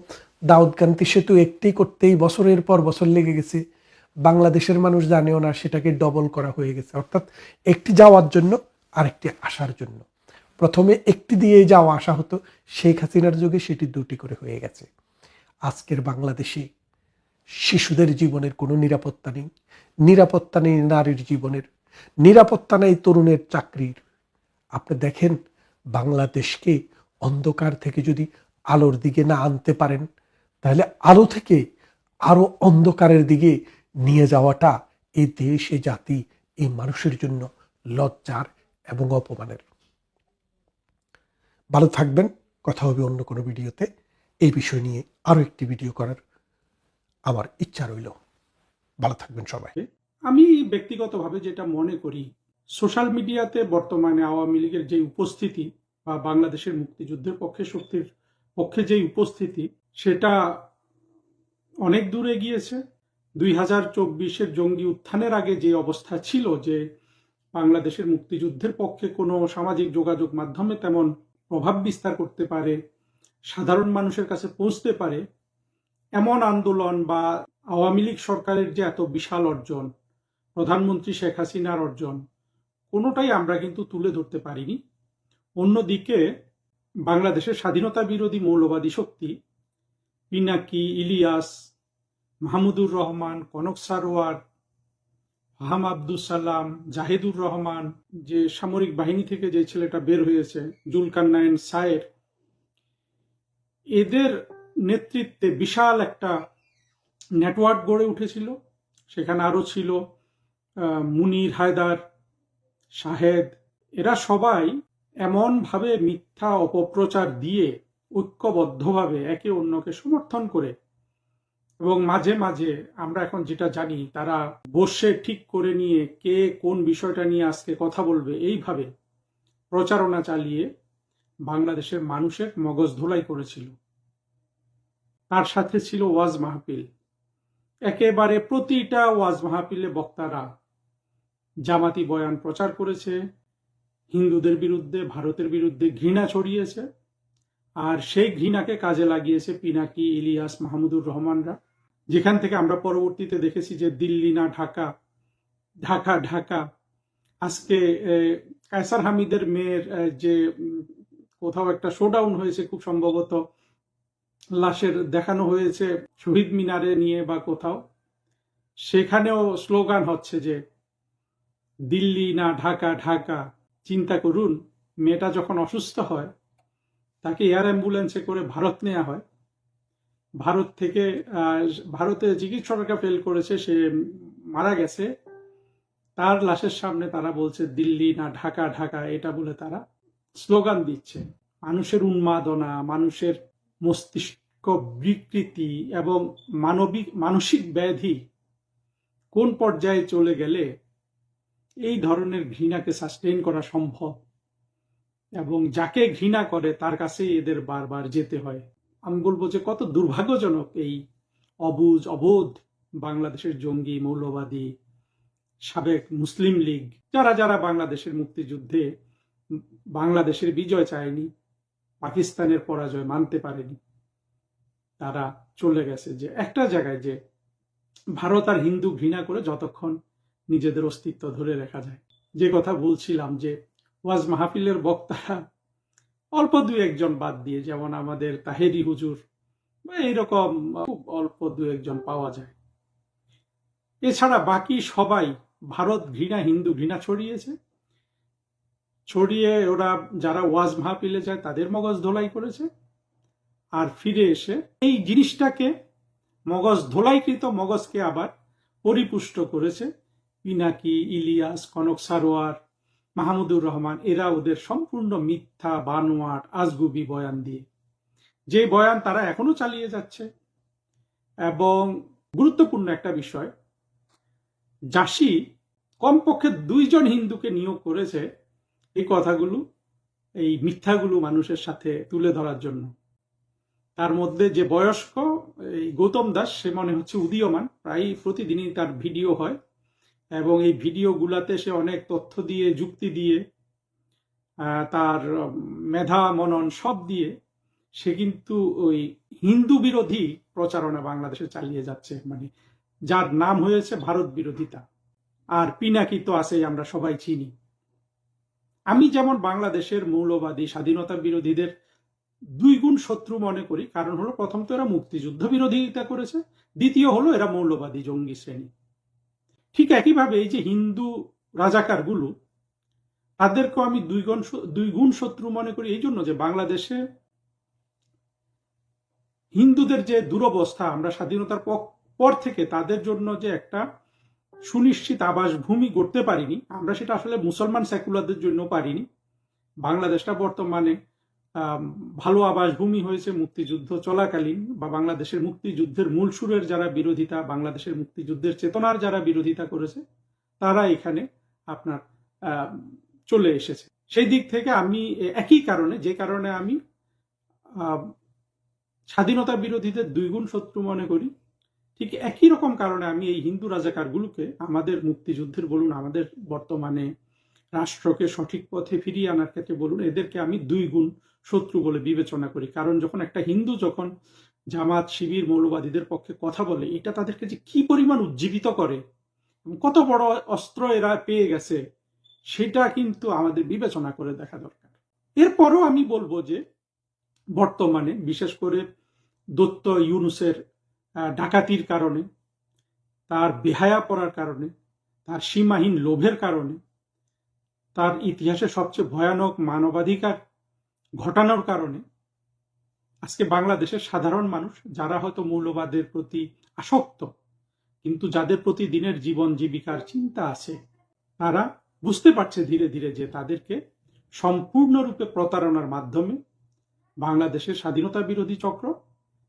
দাউদকান্দি সেতু একটি করতেই বছরের পর বছর লেগে গেছে। বাংলাদেশের মানুষ জানেও না সেটাকে ডবল করা হয়ে গেছে। অর্থাৎ একটি যাওয়ার জন্য আরেকটি আসার জন্য। প্রথমে একটি দিয়ে যাওয়া আসা হতো, শেখ হাসিনার যুগে সেটি 2টি করে হয়ে গেছে। আজকের বাংলাদেশে শিশুদের জীবনের কোনো নিরাপত্তা নেই, নিরাপত্তা নেই নারীর জীবনের, নিরাপত্তা নেই তরুণের চাকরির। আপনি দেখেন বাংলাদেশকে অন্ধকার থেকে যদি আলোর দিকে না আনতে পারেন, তাহলে আলো থেকে আরো অন্ধকারের দিকে নিয়ে যাওয়াটা এই দেশ, এই জাতি, এই মানুষের জন্য লজ্জার এবং অপমানের। ভালো থাকবেন। কথা হবে অন্য কোনো ভিডিওতে। এই বিষয় নিয়ে আরও একটি ভিডিও করার আমার ইচ্ছা রইল। ভালো থাকবেন সবাই। আমি ব্যক্তিগতভাবে যেটা মনে করি, সোশ্যাল মিডিয়াতে বর্তমানে আওয়ামী লীগের যে উপস্থিতি বা বাংলাদেশের মুক্তিযুদ্ধের শক্তির পক্ষে যে উপস্থিতি, সেটা অনেক দূরে গিয়েছে। 2024-এর জঙ্গি উত্থানের আগে যে অবস্থা ছিল, যে বাংলাদেশের মুক্তিযুদ্ধের পক্ষে কোনো সামাজিক যোগাযোগ মাধ্যমে তেমন প্রভাব বিস্তার করতে পারে, সাধারণ মানুষের কাছে পৌঁছতে পারে, এমন আন্দোলন বা আওয়ামী লীগ সরকারের যে এত বিশাল অর্জন, প্রধানমন্ত্রী শেখ হাসিনার অর্জন, কোনোটাই আমরা কিন্তু তুলে ধরতে পারিনি। অন্যদিকে বাংলাদেশের স্বাধীনতা বিরোধী মৌলবাদী শক্তি পিনাকি, ইলিয়াস, মাহমুদুর রহমান, কনক সারোয়ার, ফাহাম আব্দুল সালাম, জাহিদুর রহমান, যে সামরিক বাহিনী থেকে যে ছেলেটা বের হয়েছে, জুলকারনাইন সায়ের, এদের নেতৃত্বে বিশাল একটা নেটওয়ার্ক গড়ে উঠেছিল। সেখানে আরো ছিল মুনির, হায়দার, শাহেদ। এরা সবাই এমনভাবে মিথ্যা অপপ্রচার দিয়ে ঐক্যবদ্ধভাবে একে অন্যকে সমর্থন করে, এবং মাঝে মাঝে আমরা এখন যেটা জানি, তারা বসে ঠিক করে নিয়ে কে কোন বিষয়টা নিয়ে আজকে কথা বলবে, এইভাবে প্রচারণা চালিয়ে বাংলাদেশের মানুষের মগজ ধোলাই করেছিল। তার সাথে ছিল ওয়াজ মাহফিল। একেবারে প্রতিটা ওয়াজ মাহফিলে বক্তারা জামাতি বয়ান প্রচার করেছে, হিন্দুদের বিরুদ্ধে, ভারতের বিরুদ্ধে ঘৃণা ছড়িয়েছে, আর সেই ঘৃণাকে কাজে লাগিয়েছে পিনাকি, ইলিয়াস, মাহমুদুর রহমানরা। যেখান থেকে আমরা পরবর্তীতে দেখেছি যে দিল্লি না ঢাকা, ঢাকা ঢাকা। আজকে কায়সার হামিদের মেয়ের যে কোথাও একটা শোডাউন হয়েছে, খুব সম্ভবত লাশের দেখানো হয়েছে শহীদ মিনারে নিয়ে বা কোথাও, সেখানেও স্লোগান হচ্ছে যে দিল্লি না ঢাকা, ঢাকা। চিন্তা করুন, মেয়েটা যখন অসুস্থ হয় তাকে এয়ার অ্যাম্বুলেন্সে করে ভারত নেওয়া হয়। ভারত থেকে ভারতে চিকিৎসকরা ফেল করেছে, সে মারা গেছে। তার লাশের সামনে তারা বলছে দিল্লি না ঢাকা, ঢাকা, এটা বলে তারা স্লোগান দিচ্ছে। মানুষের উন্মাদনা, মানুষের মস্তিষ্ক বিকৃতি এবং মানসিক ব্যাধি কোন পর্যায়ে চলে গেলে এই ধরনের ঘৃণাকে সাস্টেইন করা সম্ভব, এবং যাকে ঘৃণা করে তার কাছেই এদের বারবার যেতে হয়। আমি বলবো যে কত দুর্ভাগ্যজনক এই অবুঝ অবোধ বাংলাদেশের জঙ্গি, মৌলবাদী, সাবেক মুসলিম লীগ, যারা যারা বাংলাদেশের মুক্তিযুদ্ধে বাংলাদেশের বিজয় চায়নি, পাকিস্তানের পরাজয় মানতে পারেনি, তারা চলে গেছে যে একটা জায়গায়, যে ভারত আর হিন্দু ঘৃণা করে যতক্ষণ নিজেদের অস্তিত্ব ধরে রাখা যায়। যে কথা বলছিলাম, যে ওয়াজ মাহফিলের বক্তারা অল্প দুই একজন বাদ দিয়ে, যেমন আমাদের তাহেরি হুজুর বা এইরকম খুব অল্প দু একজন পাওয়া যায়, এছাড়া বাকি সবাই ভারত ঘৃণা, হিন্দু ঘৃণা ছড়িয়ে ওরা যারা ওয়াজ মাহফিলে যায় তাদের মগজ ধোলাই করেছে, আর ফিরে এসে এই জিনিসটাকে, মগজ ধোলাইকৃত মগজকে আবার পরিপুষ্ট করেছে পিনাকি, ইলিয়াস, কনক সারোয়ার, মাহমুদুর রহমান। এরা ওদের সম্পূর্ণ মিথ্যা, বানোয়াট, আজগুবি বয়ান দিয়ে, যে বয়ান তারা এখনো চালিয়ে যাচ্ছে। এবং গুরুত্বপূর্ণ একটা বিষয়, জাসি কমপক্ষে 2 জন হিন্দুকে নিয়োগ করেছে এই কথাগুলো, এই মিথ্যাগুলো মানুষের সাথে তুলে ধরার জন্য। তার মধ্যে যে বয়স্ক এই গৌতম দাস, সে মনে হচ্ছে উদীয়মান, প্রায় প্রতিদিনই তার ভিডিও হয়, এবং এই ভিডিওগুলাতে সে অনেক তথ্য দিয়ে, যুক্তি দিয়ে, তার মেধা মনন সব দিয়ে সে কিন্তু ওই হিন্দু বিরোধী প্রচারণা বাংলাদেশে চালিয়ে যাচ্ছে, মানে যার নাম হয়েছে ভারত বিরোধিতা। আর পিনাকি তো আছেই, আমরা সবাই চিনি। আমি যেমন বাংলাদেশের মৌলবাদী, স্বাধীনতা বিরোধীদের 2 গুণ শত্রু মনে করি, কারণ হলো প্রথম তো এরা মুক্তিযুদ্ধ বিরোধিতা করেছে, দ্বিতীয় হলো এরা মৌলবাদী জঙ্গি শ্রেণী। ঠিক একইভাবে এই যে হিন্দু রাজাকারগুলো, তাদেরকেও আমি 2 গুণ শত্রু মনে করি, এই জন্য যে বাংলাদেশে হিন্দুদের যে দুরবস্থা, আমরা স্বাধীনতার পর থেকে তাদের জন্য যে একটা সুনিশ্চিত আবাস ভূমি গড়তে পারিনি, আমরা সেটা আসলে মুসলমান সেকুলারদের জন্য পারিনি। বাংলাদেশটা বর্তমানে ভালো আবাসভূমি হয়েছে মুক্তিযুদ্ধ চলাকালীন, বা বাংলাদেশের মুক্তিযুদ্ধের মূল সুরের যারা বিরোধিতা, বাংলাদেশের মুক্তিযুদ্ধের চেতনার যারা বিরোধিতা করেছে, তারা এখানে আপনার চলে এসেছে। সেই দিক থেকে আমি একই কারণে, যে কারণে আমি স্বাধীনতা বিরোধীদের দুইগুণ শত্রু মনে করি, ঠিক একই রকম কারণে আমি এই হিন্দু রাজাকারগুলোকে আমাদের মুক্তিযুদ্ধের বলুন, আমাদের বর্তমানে রাষ্ট্রকে সঠিক পথে ফিরিয়ে আনার ক্ষেত্রে বলুন, এদেরকে আমি দুই গুণ শত্রু বলে বিবেচনা করি। কারণ যখন একটা হিন্দু যখন জামাত, শিবির, মৌলবাদীদের পক্ষে কথা বলে, এটা তাদেরকে যে কি পরিমাণ উজ্জীবিত করে, কত বড় অস্ত্র এরা পেয়ে গেছে, সেটা কিন্তু আমাদের বিবেচনা করে দেখা দরকার। এরপরও আমি বলবো যে বর্তমানে বিশেষ করে দত্ত ইউনূসের ডাকাতির কারণে, তার বেহায়া পড়ার কারণে, তার সীমাহীন লোভের কারণে, তার ইতিহাসে সবচেয়ে ভয়ানক মানবাধিকার ঘটানোর কারণে আজকে বাংলাদেশের সাধারণ মানুষ, যারা হয়তো মৌলবাদের প্রতি আসক্ত কিন্তু যাদের প্রতি দিনের জীবন জীবিকার চিন্তা আছে, তারা বুঝতে পারছে ধীরে ধীরে যে তাদেরকে সম্পূর্ণরূপে প্রতারণার মাধ্যমে বাংলাদেশের স্বাধীনতা বিরোধী চক্র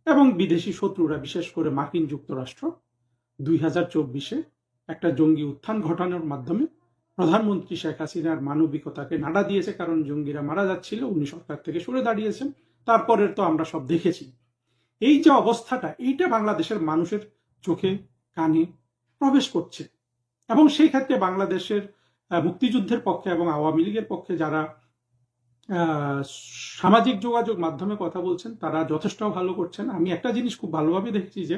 এবং বিদেশি শত্রুরা, বিশেষ করে মার্কিন যুক্তরাষ্ট্র, 2024-এ একটা জঙ্গি উত্থান ঘটানোর মাধ্যমে প্রধানমন্ত্রী শেখ হাসিনার মানবিকতাকে নাড়া দিয়েছে। কারণ জঙ্গিরা মারা যাচ্ছিল, উনি সরকার থেকে সরে দাঁড়িয়েছেন, তারপরের তো আমরা সব দেখেছি। এই যে অবস্থাটা, এইটা বাংলাদেশের মানুষের চোখে কানে প্রবেশ করছে, এবং সেই ক্ষেত্রে বাংলাদেশের মুক্তিযুদ্ধের পক্ষে এবং আওয়ামী লীগের পক্ষে যারা সামাজিক যোগাযোগ মাধ্যমে কথা বলছেন, তারা যথেষ্ট ভালো করছেন। আমি একটা জিনিস খুব ভালোভাবে দেখছি যে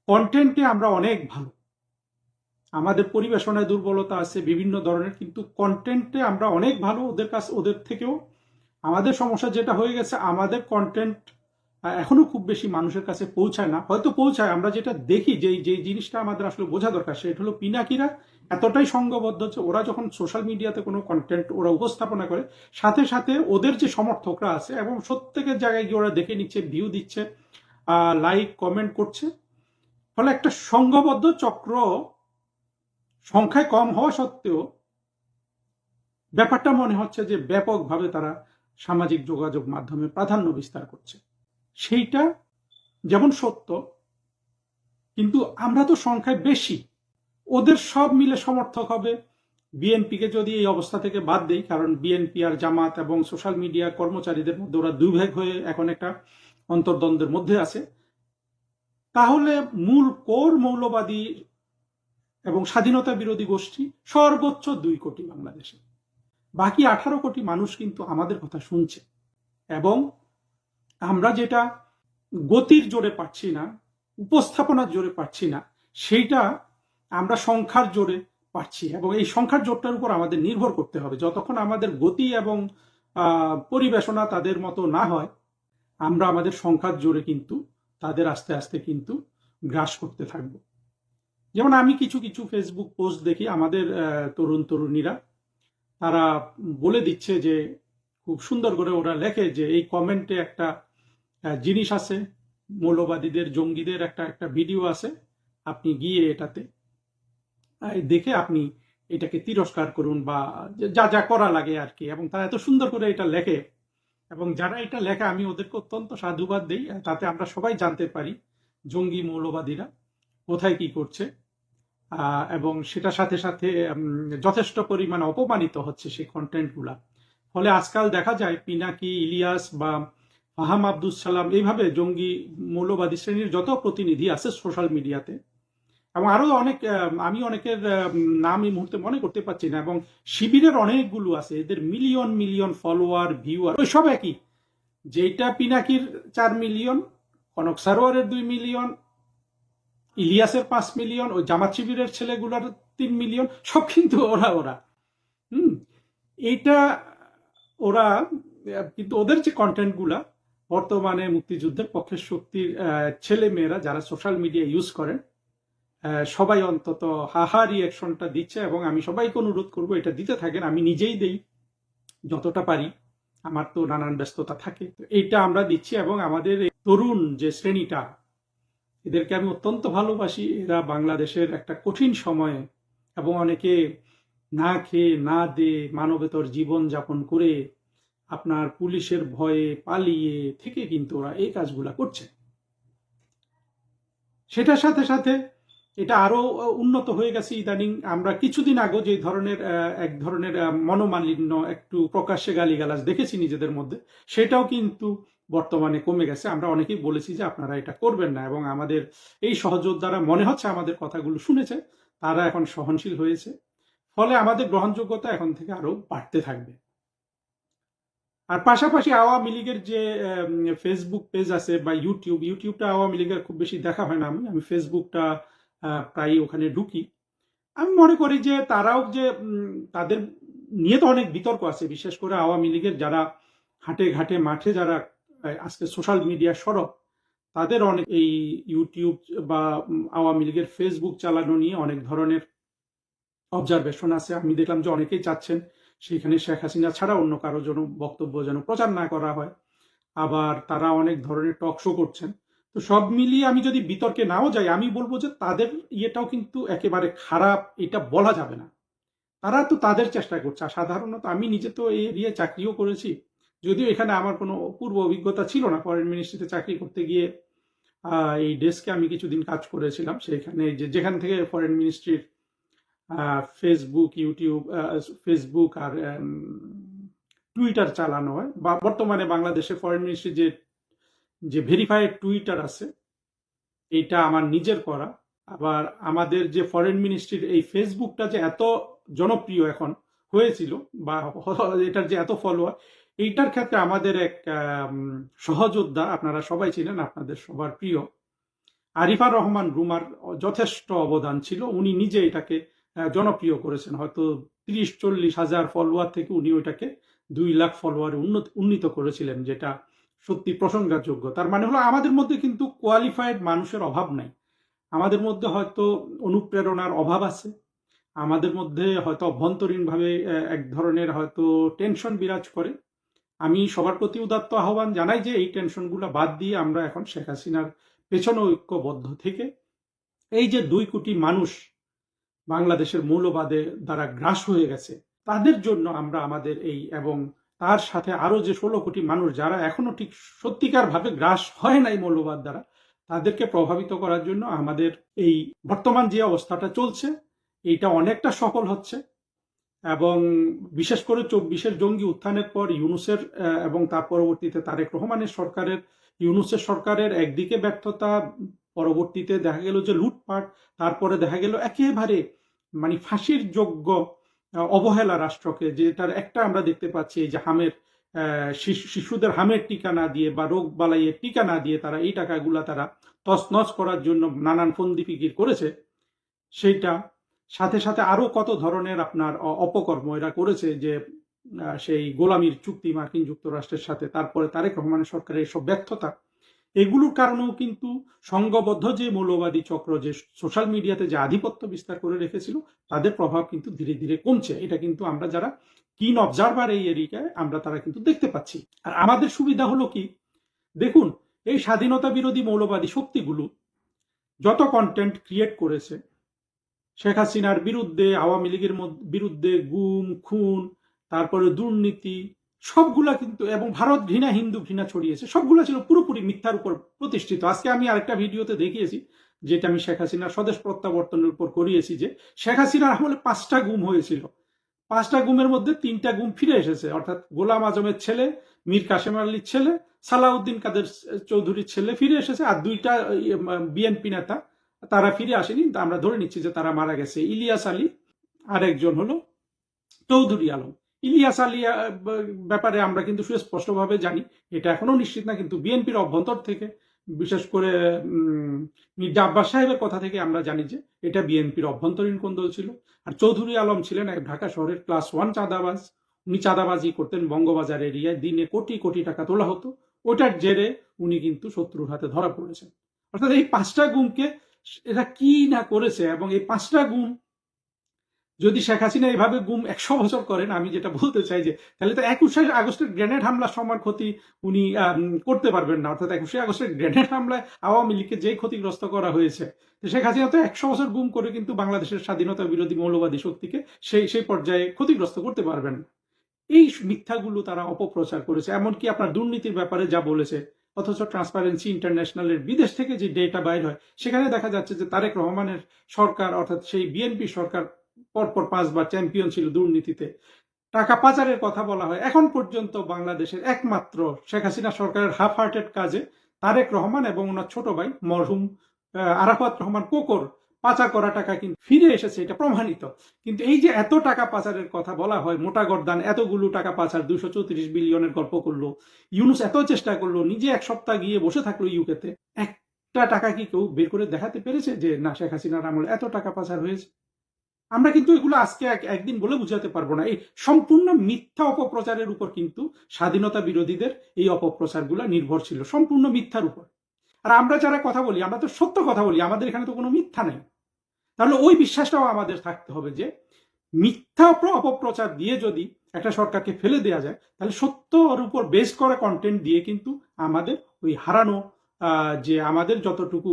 কন্টেন্টে আমরা অনেক ভালো, আমাদের পরিবেশনায় দুর্বলতা আছে বিভিন্ন ধরনের, কিন্তু কন্টেন্টে আমরা অনেক ভালো ওদের থেকেও। আমাদের সমস্যা যেটা হয়ে গেছে, আমাদের কন্টেন্ট এখনো খুব বেশি মানুষের কাছে পৌঁছায় না, হয়তো পৌঁছায়। আমরা যেটা দেখি, যে জিনিসটা আমাদের আসলে বোঝা দরকার, সেটা হলো পিনাকিরা এতটাই সংঘবদ্ধ যে ওরা যখন সোশ্যাল মিডিয়াতে কোনো কন্টেন্ট ওরা উপস্থাপনা করে, সাথে সাথে ওদের যে সমর্থকরা আছে এবং প্রত্যেকের জায়গায় গিয়ে ওরা দেখে নিচ্ছে, ভিউ দিচ্ছে, লাইক কমেন্ট করছে, ফলে একটা সংঘবদ্ধ চক্র সংখ্যায় কম হওয়া সত্ত্বেও ব্যাপারটা মনে হচ্ছে যে ব্যাপকভাবে তারা সামাজিক যোগাযোগ মাধ্যমে প্রাধান্য বিস্তার করছে। সেইটা যেমন সত্য, কিন্তু আমরা তো সংখ্যায় বেশি, ওদের সব মিলে সমর্থক হবে। বিএনপিকে যদি এই অবস্থা থেকে বাদ দেই, কারণ বিএনপি আর জামাত এবং সোশ্যাল মিডিয়া কর্মচারীদের মধ্যে ওরা দুই ভাগ হয়ে এখন একটা অন্তর্দ্বন্দ্বের মধ্যে আছে, তাহলে মূল কোর মৌলবাদী এবং স্বাধীনতা বিরোধী গোষ্ঠী সর্বোচ্চ 2 কোটি বাংলাদেশে, বাকি 18 কোটি মানুষ কিন্তু আমাদের কথা শুনছে। এবং আমরা যেটা গতির জোরে পাচ্ছি না, উপস্থাপনার জোরে পাচ্ছি না, সেইটা আমরা সংখ্যার জোরে পাচ্ছি, এবং এই সংখ্যার জোরটার উপর আমাদের নির্ভর করতে হবে। যতক্ষণ আমাদের গতি এবং পরিবেশনা তাদের মতো না হয়, আমরা আমাদের সংখ্যার জোরে কিন্তু তাদের আস্তে আস্তে কিন্তু গ্রাস করতে থাকবো। যেমন আমি কিছু কিছু ফেসবুক পোস্ট দেখি, আমাদের তরুণ তরুণীরা তারা বলে দিচ্ছে যে, খুব সুন্দর করে ওরা লেখে যে এই কমেন্টে একটা জিনিস আছে, মৌলবাদীদের জঙ্গিদের একটা ভিডিও আছে, আপনি গিয়ে এটাতে দেখে আপনি এটাকে তিরস্কার করুন, বা যা যা করা লাগে আর কি। এবং তারা এত সুন্দর করে এটা লেখে, এবং যারা এটা লেখে আমি ওদেরকে অত্যন্ত সাধুবাদ দিই। তাতে আমরা সবাই জানতে পারি জঙ্গি মৌলবাদীরা কোথায় কি করছে, এবং সেটার সাথে সাথে যথেষ্ট পরিমাণে অপমানিত হচ্ছে সেই কন্টেন্টগুলা। ফলে আজকাল দেখা যায় পিনাকি, ইলিয়াস বা ফাহাম আব্দুস সালাম, এইভাবে জঙ্গি মৌলবাদী শ্রেণীর যত প্রতিনিধি আছে সোশ্যাল মিডিয়াতে, এবং আরো অনেক, আমি অনেকের নাম এই মুহূর্তে মনে করতে পারছি না, এবং শিবিরের অনেকগুলো আছে, এদের মিলিয়ন মিলিয়ন ফলোয়ার, ভিউয়ার, ওই সব একই। যেটা পিনাকির 4 মিলিয়ন, কনক সারোয়ারের 2 মিলিয়ন, ইলিয়াসের 5 মিলিয়ন, ওই জামাত শিবিরের ছেলেগুলোর 3 মিলিয়ন, সব কিন্তু ওরা এইটা ওরা, কিন্তু ওদের যে কন্টেন্টগুলা বর্তমানে মুক্তিযুদ্ধের পক্ষের শক্তির ছেলে মেয়েরা যারা সোশ্যাল মিডিয়া ইউজ করেন, সবাই অন্তত হাহা রিয়াকশনটা দিচ্ছে, এবং আমি সবাইকে অনুরোধ করবো এটা দিতে থাকেন। আমি নিজেই দেই যতটা পারি, আমার তো নানান ব্যস্ততা থাকে, তো এইটা আমরা দিচ্ছি। এবং আমাদের তরুণ যে শ্রেণীটা, এদেরকে আমি অত্যন্ত ভালোবাসি। এরা বাংলাদেশের একটা কঠিন সময়ে, এবং অনেকে না খেয়ে না দে মানবেতর জীবন যাপন করে আপনার পুলিশের ভয়ে পালিয়ে থেকে কিন্তু ওরা এই কাজগুলা করছে। সেটার সাথে সাথে এটা আরো উন্নত হয়ে গেছে ইদানিং। আমরা কিছুদিন আগে যে ধরনের এক ধরনের মনোমালিন্য, একটু প্রকাশ্যে গালিগালাজ দেখেছি নিজেদের মধ্যে, সেটাও কিন্তু বর্তমানে কমে গেছে। আমরা অনেকেই বলেছি যে আপনারা এটা করবেন না, এবং আমাদের এই সহযোদ্ধারা মনে হচ্ছে আমাদের কথাগুলো শুনেছে, তারা এখন সহনশীল হয়েছে। ফলে আমাদের গ্রহণযোগ্যতা এখন থেকে আরো বাড়তে থাকবে। আর পাশাপাশি আওয়ামী লীগের যে ফেসবুক পেজ আছে বা ইউটিউবটা আওয়ামী লীগের খুব বেশি দেখা হয় না। আমি ফেসবুকটা প্রায় ওখানে ঢুকি। আমি মনে করি যে তারাও যে তাদের নিয়ে তো অনেক বিতর্ক আছে, বিশেষ করে আওয়ামী লীগের যারা হাটে ঘাটে মাঠে যারা আজকে সোশ্যাল মিডিয়া সরব, তাদের অনেক এই ইউটিউব বা আওয়ামী লীগের ফেসবুক চালানো নিয়ে অনেক ধরনের অবজারভেশন আছে। আমি দেখলাম যে অনেকেই চাচ্ছেন সেখানে শেখ হাসিনা ছাড়া অন্য কারো জন্য বক্তব্য যেন প্রচার না করা হয়। আবার তারা অনেক ধরনের টক শো করছেন। তো সব মিলিয়ে আমি যদি বিতর্কে নাও যাই, আমি বলবো যে তাদের ইয়েটাও কিন্তু একেবারে খারাপ এটা বলা যাবে না। তারা তো তাদের চেষ্টা করছে। আর সাধারণত আমি নিজে তো এই এরিয়ায় চাকরিও করেছি, যদিও এখানে আমার কোনো পূর্ব অভিজ্ঞতা ছিল না। ফরেন মিনিস্ট্রিতে চাকরি করতে গিয়ে এই ডেস্কে আমি কিছুদিন কাজ করেছিলাম। সেখানে যেখান থেকে ফরেন মিনিস্ট্রির ফেসবুক, ইউটিউব, ফেসবুক আর টুইটার চালানো হয়, বা বর্তমানে বাংলাদেশে ফরেন মিনিস্ট্রি যে ভেরিফাইড টুইটার আছে, এইটা আমার নিজের করা। আবার আমাদের যে ফরেন মিনিস্ট্রির এই ফেসবুকটা যে এত জনপ্রিয় এখন হয়েছিল, বা এটার যে এত ফলোয়ার, এইটার ক্ষেত্রে আমাদের এক সহযোদ্ধা, আপনারা সবাই ছিলেন, আপনাদের সবার প্রিয় আরিফা রহমান রুমার যথেষ্ট অবদান ছিল। উনি নিজে এটাকে জনপ্রিয় করেছেন। হয়তো 30-40 হাজার ফলোয়ার থেকে উনি ওইটাকে 2 লাখ ফলোয়ারে উন্নীত করেছিলেন, যেটা সত্যি প্রশংসার যোগ্য। তার মানে হলো আমাদের মধ্যে কিন্তু কোয়ালিফাইড মানুষের অভাব নাই। আমাদের মধ্যে হয়তো অনুপ্রেরণার অভাব আছে, আমাদের মধ্যে হয়তো অভ্যন্তরীণভাবে এক ধরনের হয়তো টেনশন বিরাজ করে। আমি সবার প্রতি উদাত্ত আহ্বান জানাই যে এই টেনশনগুলো বাদ দিয়ে আমরা এখন শেখ হাসিনার পেছনে ঐক্যবদ্ধ থেকে এই যে 2 কোটি মানুষ বাংলাদেশের মৌলবাদে দ্বারা গ্রাস হয়ে গেছে, তাদের জন্য আমরা আমাদের এই, এবং তার সাথে আরো যে 16 কোটি মানুষ যারা এখনো ঠিক সত্যিকার ভাবে গ্রাস হয় নাই মৌলবাদ দ্বারা, তাদেরকে প্রভাবিত করার জন্য আমাদের এই বর্তমান যে অবস্থাটা চলছে, এইটা অনেকটা সফল হচ্ছে। এবং বিশেষ করে 24-এর জঙ্গি উত্থানের পর ইউনূসের এবং তার পরবর্তীতে তারেক রহমানের সরকারের, ইউনূসের সরকারের একদিকে ব্যর্থতা, পরবর্তীতে দেখা গেল যে লুটপাট, তারপরে দেখা গেল একেবারে মানে ফাঁসির যোগ্য অবহেলা রাষ্ট্রকে, যেটার একটা আমরা দেখতে পাচ্ছি এই যে হামের শিশুদের হামের টিকা না দিয়ে বা রোগ বালাইয়ের টিকা না দিয়ে তারা এই টাকাগুলা তারা তছনছ করার জন্য নানান ফন্দি ফিকির করেছে। সেইটা সাথে সাথে আরো কত ধরনের আপনার অপকর্ম এরা করেছে, যে সেই গোলামির চুক্তি মার্কিন যুক্তরাষ্ট্রের সাথে, তারপরে তারেক রহমানের সরকারের এইসব ব্যর্থতা, এগুলোর কারণেও কিন্তু সংঘবদ্ধ যে মৌলবাদী চক্র যে সোশ্যাল মিডিয়াতে যে আধিপত্য বিস্তার করে রেখেছিল, তাদের প্রভাব কিন্তু ধীরে ধীরে কমছে। এটা কিন্তু আমরা যারা কিন অবজারভার এই এরিয়ায় আমরা তারা কিন্তু দেখতে পাচ্ছি। আর আমাদের সুবিধা হলো কি, দেখুন এই স্বাধীনতা বিরোধী মৌলবাদী শক্তিগুলো যত কন্টেন্ট ক্রিয়েট করেছে শেখ হাসিনার বিরুদ্ধে, আওয়ামী লীগের বিরুদ্ধে, গুম খুন, তারপরে দুর্নীতি, সবগুলা কিন্তু, এবং ভারত ঘৃণা, হিন্দু ঘৃণা ছড়িয়েছে, সবগুলা ছিল পুরোপুরি মিথ্যার উপর প্রতিষ্ঠিত। আজকে আমি আরেকটা ভিডিওতে দেখিয়েছি, যেটা আমি শেখ হাসিনার স্বদেশ প্রত্যাবর্তনের উপর করিয়েছি, যে শেখ হাসিনার আমলে 5টা গুম হয়েছিল। 5টা গুমের মধ্যে 3টা গুম ফিরে এসেছে, অর্থাৎ গোলাম আজমের ছেলে, মীর কাসেম আলীর ছেলে, সালাউদ্দিন কাদের চৌধুরীর ছেলে ফিরে এসেছে, আর 2টা বিএনপি নেতা তারা ফিরে আসেনি। আমরা ধরে নিচ্ছি যে তারা মারা গেছে। ইলিয়াস আলী আর একজন হলো চৌধুরী আলম। ইলিয়াস আলী ব্যাপারে আমরা কিন্তু সুস্পষ্টভাবে জানি, এটা এখনো নিশ্চিত না, কিন্তু বিএনপির অভ্যন্তর থেকে, বিশেষ করে মির্জা আব্বাস সাহেবের কথা থেকে আমরা জানি যে এটা বিএনপির অভ্যন্তরীণ কোন্দল ছিল। আর চৌধুরী আলম ছিলেন এক ঢাকা শহরের ক্লাস 1 চাঁদাবাজ। উনি চাঁদাবাজি করতেন বঙ্গবাজার এরিয়ায়, দিনে কোটি কোটি টাকা তোলা হতো। ওটার জেরে উনি কিন্তু শত্রুর হাতে ধরা পড়েছেন। অর্থাৎ এই 5টা গুমকে এরা কি না করেছে, এবং এই 5টা গুম যদি শেখ হাসিনা এইভাবে গুম 100 বছর করেন, আমি যেটা বলতে চাই যে তাহলে তো 21শে আগস্টের গ্রেনেড হামলার সময় ক্ষতি উনি করতে পারবেন না। অর্থাৎ 21শে আগস্টের গ্রেনেড হামলায় আওয়ামী লীগকে যেই ক্ষতিগ্রস্ত করা হয়েছে, শেখ হাসিনা তো 100 বছর গুম করে কিন্তু বাংলাদেশের স্বাধীনতা বিরোধী মৌলবাদী শক্তিকে সেই পর্যায়ে ক্ষতিগ্রস্ত করতে পারবেন না। এই মিথ্যাগুলো তারা অপপ্রচার করেছে। এমনকি আপনার দুর্নীতির ব্যাপারে যা বলেছে, অথচ ট্রান্সপারেন্সি ইন্টারন্যাশনালের বিদেশ থেকে যে ডেটা বাইর হয় সেখানে দেখা যাচ্ছে যে তারেক রহমানের সরকার অর্থাৎ সেই বিএনপি সরকার পরপর 5 বার চ্যাম্পিয়ন ছিল দুর্নীতিতে। টাকা পাচারের কথা বলা হয়, এখন পর্যন্ত বাংলাদেশের একমাত্র শেখ হাসিনা সরকারের হাফ হার্টেড কাজে তারেক রহমান এবং ওনার ছোট ভাই মরহুম আরাফাত রহমান কোকর পাচার করা টাকা কিন্তু ফিরে এসেছে, এটা প্রমাণিত। কিন্তু এই যে এত টাকা পাচারের কথা বলা হয়, মোটা গর্দান এতগুলো টাকা পাচার, 234 বিলিয়নের গল্প করলো, ইউনুস এত চেষ্টা করলো, নিজে এক সপ্তাহ গিয়ে বসে থাকলো ইউকেতে, একটা টাকা কি কেউ বের করে দেখাতে পেরেছে যে না শেখ হাসিনার আমলে এত টাকা পাচার হয়েছে? আমরা কিন্তু এগুলো আজকে একদিন বলে বুঝাতে পারবো না। এই সম্পূর্ণ মিথ্যা অপপ্রচারের উপর কিন্তু স্বাধীনতা বিরোধীদের এই অপপ্রচারগুলো নির্ভর ছিল, সম্পূর্ণ মিথ্যার উপর। আর আমরা যারা কথা বলি, আমরা তো সত্য কথা বলি, আমাদের এখানে তো কোনো মিথ্যা নেই। তাহলে ওই বিশ্বাসটাও আমাদের থাকতে হবে যে মিথ্যা অপপ্রচার দিয়ে যদি একটা সরকারকে ফেলে দেওয়া যায়, তাহলে সত্যর উপর বেস করা কন্টেন্ট দিয়ে কিন্তু আমাদের ওই হারানো যে আমাদের যতটুকু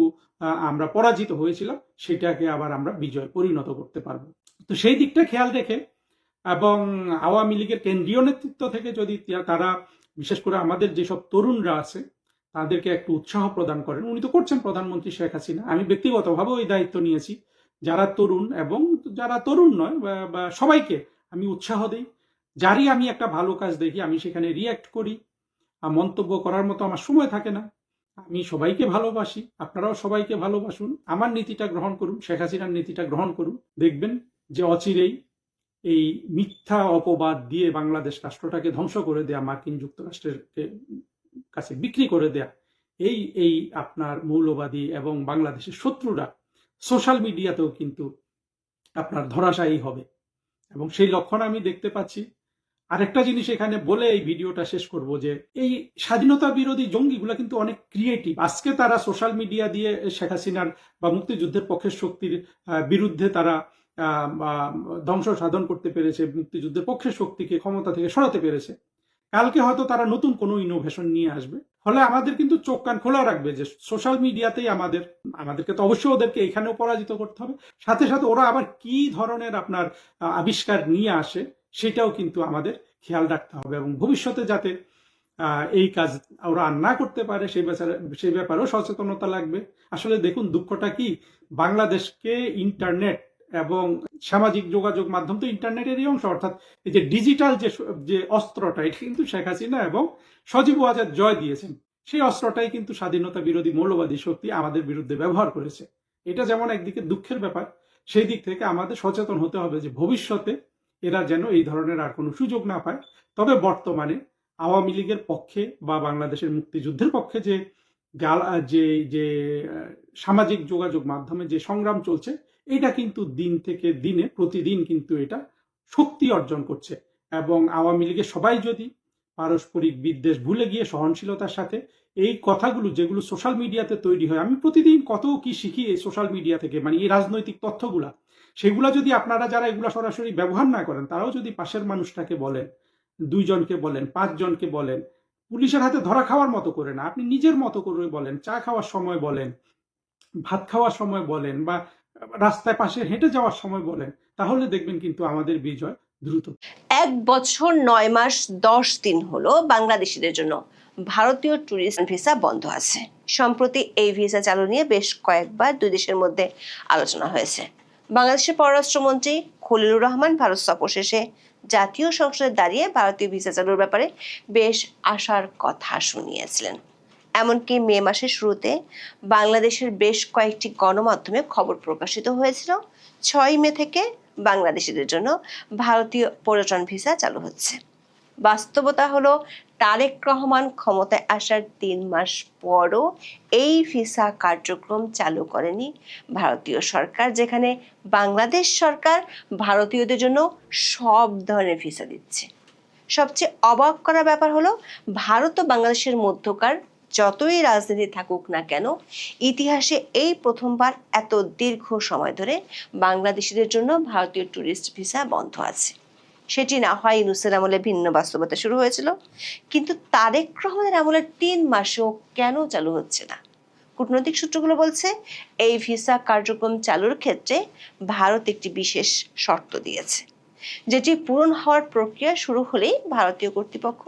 আমরা পরাজিত হয়েছিলাম সেটাকে আবার আমরা বিজয় পরিণত করতে পারবো। তো সেই দিকটা খেয়াল রেখে এবং আওয়ামী লীগের কেন্দ্রীয় নেতৃত্ব থেকে যদি তারা বিশেষ করে আমাদের যেসব তরুণরা আছে তাদেরকে একটু উৎসাহ প্রদান করেন, উনি তো করছেন প্রধানমন্ত্রী শেখ হাসিনা, আমি ব্যক্তিগতভাবে ওই দায়িত্ব নিয়েছি, যারা তরুণ এবং যারা তরুণ নয় বা সবাইকে আমি উৎসাহ দিই, যারই আমি একটা ভালো কাজ দেখি আমি সেখানে রিয়্যাক্ট করি, মন্তব্য করার মতো আমার সময় থাকে না। আমি সবাইকে ভালোবাসি, আপনারাও সবাইকে ভালোবাসুন, আমার নীতিটা গ্রহণ করুন, শেখ হাসিনার নীতিটা গ্রহণ করুন, দেখবেন যে অচিরেই এই মিথ্যা অপবাদ দিয়ে বাংলাদেশ রাষ্ট্রটাকে ধ্বংস করে দেয়া, মার্কিন যুক্তরাষ্ট্রের কাছে বিক্রি করে দেয়া এই আপনার মৌলবাদী এবং বাংলাদেশের শত্রুরা সোশ্যাল মিডিয়াতেও কিন্তু আপনার ধরাশায়ী হবে এবং সেই লক্ষণ আমি দেখতে পাচ্ছি। আরেকটা জিনিস এখানে বলে এই ভিডিওটা শেষ করব যে এই স্বাধীনতা বিরোধী জঙ্গিগুলা কিন্তু অনেক ক্রিয়েটিভ। আজকে তারা সোশ্যাল মিডিয়া দিয়ে শেখ হাসিনার বা মুক্তিযুদ্ধের পক্ষের শক্তির বিরুদ্ধে তারা ধ্বংস সাধন করতে পেরেছে, মুক্তিযুদ্ধের পক্ষের শক্তিকে ক্ষমতা থেকে সরাতে পেরেছে। কালকে হয়তো তারা নতুন কোনো ইনোভেশন নিয়ে আসবে। ফলে আমাদের কিন্তু চোখ কান খোলা রাখবে যে সোশ্যাল মিডিয়াতেই আমাদেরকে তো অবশ্যই ওদেরকে এখানেও পরাজিত করতে হবে, সাথে সাথে ওরা আবার কি ধরনের আপনার আবিষ্কার নিয়ে আসে সেটাও কিন্তু আমাদের খেয়াল রাখতে হবে এবং ভবিষ্যতে যাতে এই কাজ ওরা আর না করতে পারে সেই ব্যাপারেও সচেতনতা লাগবে। আসলে দেখুন দুঃখটা কি, বাংলাদেশকে ইন্টারনেট এবং সামাজিক যোগাযোগ মাধ্যম তো ইন্টারনেটেরই অংশ, অর্থাৎ এই যে ডিজিটাল যে অস্ত্রটা, এটা কিন্তু শেখ হাসিনা এবং সজীব ওয়াজেদ জয় দিয়েছেন, সেই অস্ত্রটাই কিন্তু স্বাধীনতা বিরোধী মৌলবাদী শক্তি আমাদের বিরুদ্ধে ব্যবহার করেছে। এটা যেমন একদিকে দুঃখের ব্যাপার, সেই দিক থেকে আমাদের সচেতন হতে হবে যে ভবিষ্যতে এরা যেন এই ধরনের আর কোনো সুযোগ না পায়। তবে বর্তমানে আওয়ামী লীগের পক্ষে বা বাংলাদেশের মুক্তিযুদ্ধের পক্ষে যে যে সামাজিক যোগাযোগ মাধ্যমে যে সংগ্রাম চলছে, এটা কিন্তু দিন থেকে দিনে প্রতিদিন কিন্তু এটা শক্তি অর্জন করছে এবং আওয়ামী লীগের সবাই যদি পারস্পরিক বিদ্বেষ ভুলে গিয়ে সহনশীলতার সাথে এই কথাগুলো যেগুলো সোশ্যাল মিডিয়াতে তৈরি হয়, আমি প্রতিদিন কত কি শিখি এই সোশ্যাল মিডিয়া থেকে, মানে এই রাজনৈতিক তথ্যগুলা, সেগুলা যদি আপনারা যারা এগুলা সরাসরি ব্যবহার না করেন তারাও যদি পাশের মানুষটাকে বলেন, 2 জনকে বলেন, 5 জনকে বলেন, পুলিশের হাতে ধরা খাওয়ার মতো করে না, আপনি নিজের মতো করে বলেন, চা খাওয়ার সময় বলেন, ভাত খাওয়ার সময় বলেন বা রাস্তায় পাশে হেঁটে যাওয়ার সময় বলেন, তাহলে দেখবেন কিন্তু আমাদের বিজয় দ্রুত। 1 বছর 9 মাস 10 দিন হলো বাংলাদেশিদের জন্য ভারতীয় ট্যুরিস্ট ভিসা বন্ধ আছে। সম্প্রতি এই ভিসা চালু নিয়ে বেশ কয়েকবার দুই দেশের মধ্যে আলোচনা হয়েছে। বাংলাদেশের পররাষ্ট্রমন্ত্রী খলিলুর রহমান ভারত সফর শেষে জাতীয় সংসদে দাঁড়িয়ে ভারতীয় ভিসা চালুর ব্যাপারে বেশ আশার কথা শুনিয়েছিলেন। এমনকি মে মাসের শুরুতে বাংলাদেশের বেশ কয়েকটি গণমাধ্যমে খবর প্রকাশিত হয়েছিল 6 মে থেকে বাংলাদেশিদের জন্য ভারতীয় পর্যটন ভিসা চালু হচ্ছে। বাস্তবতা হলো তারেক রহমান ক্ষমতায় আসার 3 মাস পরও এই ভিসা কার্যক্রম চালু করেনি ভারতীয় সরকার, যেখানে বাংলাদেশ সরকার ভারতীয়দের জন্য সব ধরনের ভিসা দিচ্ছে। সবচেয়ে অবাক করা ব্যাপার হলো ভারত ও বাংলাদেশের মধ্যকার যতই রাজনীতি থাকুক না কেন, ইতিহাসে এই প্রথমবার এত দীর্ঘ সময় ধরে বাংলাদেশিদের জন্য ভারতীয় ট্যুরিস্ট ভিসা বন্ধ আছে। সেটি না হয় ইউনূসের আমলে ভিন্ন বাস্তবতা শুরু হয়েছিল, কিন্তু তারেক রহমানের আমলে 3 মাসেও কেন চালু হচ্ছে না? কূটনৈতিক সূত্রগুলো বলছে এই ভিসা কার্যক্রম চালুর ক্ষেত্রে ভারত একটি বিশেষ শর্ত দিয়েছে। যেটি পূরণ হওয়ার প্রক্রিয়া শুরু হলেই ভারতীয় কর্তৃপক্ষ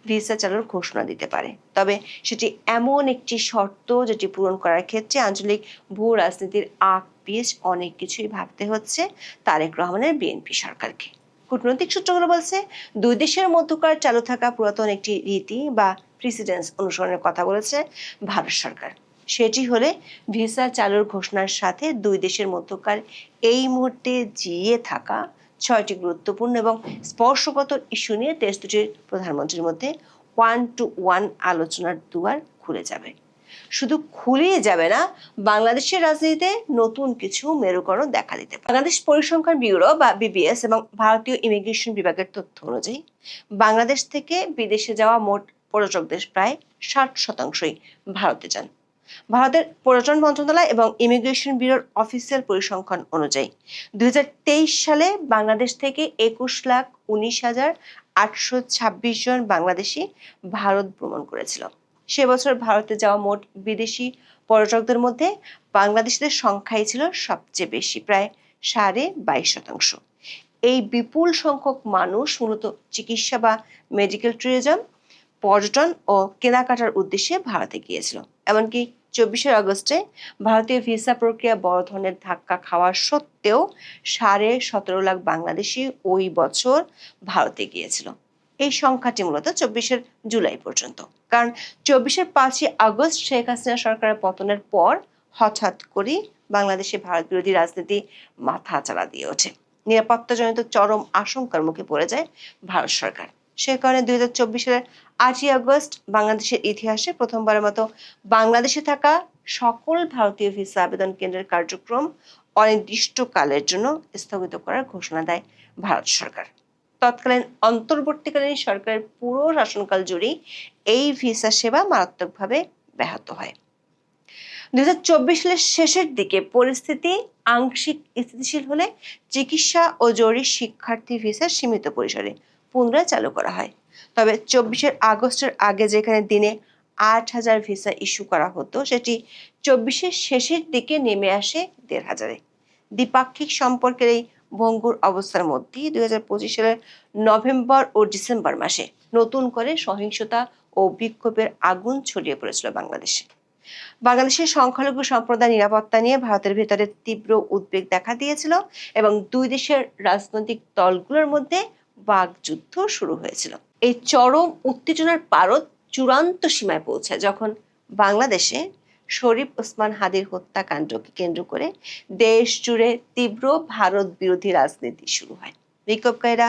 ভিসা চালুর ঘোষণা দিতে পারে। তবে সেটি এমন একটি শর্ত যেটি পূরণ করার ক্ষেত্রে আঞ্চলিক ভূ রাজনীতির আগ পিছ অনেক কিছুই ভাবতে হচ্ছে তারেক রহমানের বিএনপি সরকারকে। কূটনৈতিক সূত্রগুলো বলছে, দুই দেশের মধ্যকার চালু থাকা পুরাতন একটি রীতি বা প্রেসিডেন্স অনুসরণের কথা বলেছে ভারত সরকার। সেটি হলে ভিসা চালুর ঘোষণার সাথে দুই দেশের মধ্যকার এই মুহূর্তে জিয়ে থাকা 6টি গুরুত্বপূর্ণ এবং স্পর্শগত ইস্যু নিয়ে দেশ দুটির প্রধানমন্ত্রীর মধ্যে 1-to-1 আলোচনার দুয়ার খুলে যাবে। শুধু খুলেই যাবে না, বাংলাদেশের রাজনীতিতে নতুন কিছু মেরুকরণ দেখা দিতে পারে। বাংলাদেশ পরিসংখ্যান ব্যুরো বা বিবিএস এবং ভারতীয় ইমিগ্রেশন বিভাগের তথ্য অনুযায়ী বাংলাদেশ থেকে বিদেশে যাওয়া মোট পর্যটকদের প্রায় 60%ই ভারতে যান। ভারতের পর্যটন মন্ত্রণালয় এবং ইমিগ্রেশন ব্যুরোর অফিসিয়াল পরিসংখ্যান অনুযায়ী 2023 সালে বাংলাদেশ থেকে 21,19,826 জন বাংলাদেশি ভারত ভ্রমণ করেছিল। সে বছর ভারতে যাওয়া মোট বিদেশি পর্যটকদের মধ্যে বাংলাদেশিদের সংখ্যাই ছিল সবচেয়ে বেশি, প্রায় 22.5%। এই বিপুল সংখ্যক মানুষ মূলত চিকিৎসা বা মেডিকেল ট্যুরিজম, পর্যটন ও কেনাকাটার উদ্দেশ্যে ভারতে গিয়েছিল। এমনকি 24 আগস্টে ভারতীয় ভিসা প্রক্রিয়া বড় ধরনের ধাক্কা খাওয়া সত্ত্বেও 17.5 লাখ বাংলাদেশি ওই বছর ভারতে গিয়েছিল। এই সংখ্যাটি মূলত 24 জুলাই পর্যন্ত, কারণ 24 5 আগস্ট শেখ হাসিনা সরকারের পতনের পর হঠাৎ করে বাংলাদেশে ভারত বিরোধী রাজনীতি মাথাচাড়া দিয়ে ওঠে। নিরাপত্তাজনিত চরম আশঙ্কার মুখে পড়ে যায় ভারত সরকার। সে কারণে 2024 সালের 8 আগস্ট বাংলাদেশের ইতিহাসে প্রথমবারের মতো বাংলাদেশে থাকা সকল ভারতীয় ভিসা আবেদন কেন্দ্রের কার্যক্রম অনির্দিষ্টকালের জন্য স্থগিত করার ঘোষণা দেয় ভারত সরকার। তৎকালীন অন্তর্বর্তীকালীন সরকারের পুরো শাসনকাল জুড়েই এই ভিসা সেবা মারাত্মকভাবে ব্যাহত হয়। 2024 সালের শেষের দিকে পরিস্থিতি আংশিক স্থিতিশীল হলে চিকিৎসা ও জরুরি শিক্ষার্থী ভিসা সীমিত পরিসরে পুনরায় চালু করা হয়। তবে 24 আগস্টের আগে যেখানে দিনে 8,000 ভিসা ইস্যু করা হতো, সেটি 24 শেষের দিকে নেমে আসে 1,500-এ। দ্বিপাক্ষিক সম্পর্কের এই ভঙ্গুর অবস্থার মধ্যেই 2025 সালের নভেম্বর ও ডিসেম্বর মাসে নতুন করে সহিংসতা ও বিক্ষোভের আগুন ছড়িয়ে পড়েছিল বাংলাদেশে। বাংলাদেশের সংখ্যালঘু সম্প্রদায় নিরাপত্তা নিয়ে ভারতের ভেতরে তীব্র উদ্বেগ দেখা দিয়েছিল এবং দুই দেশের রাজনৈতিক দলগুলোর মধ্যে বাকযুদ্ধ শুরু হয়েছিল। এই চরম উত্তেজনার পারদ চূড়ান্ত সীমায় পৌঁছায় যখন বাংলাদেশে শরীফ ওসমান হাদির হত্যাকাণ্ডকে কেন্দ্র করে দেশ জুড়ে তীব্র ভারত বিরোধী রাজনীতি শুরু হয়। বিক্ষোভকারীরা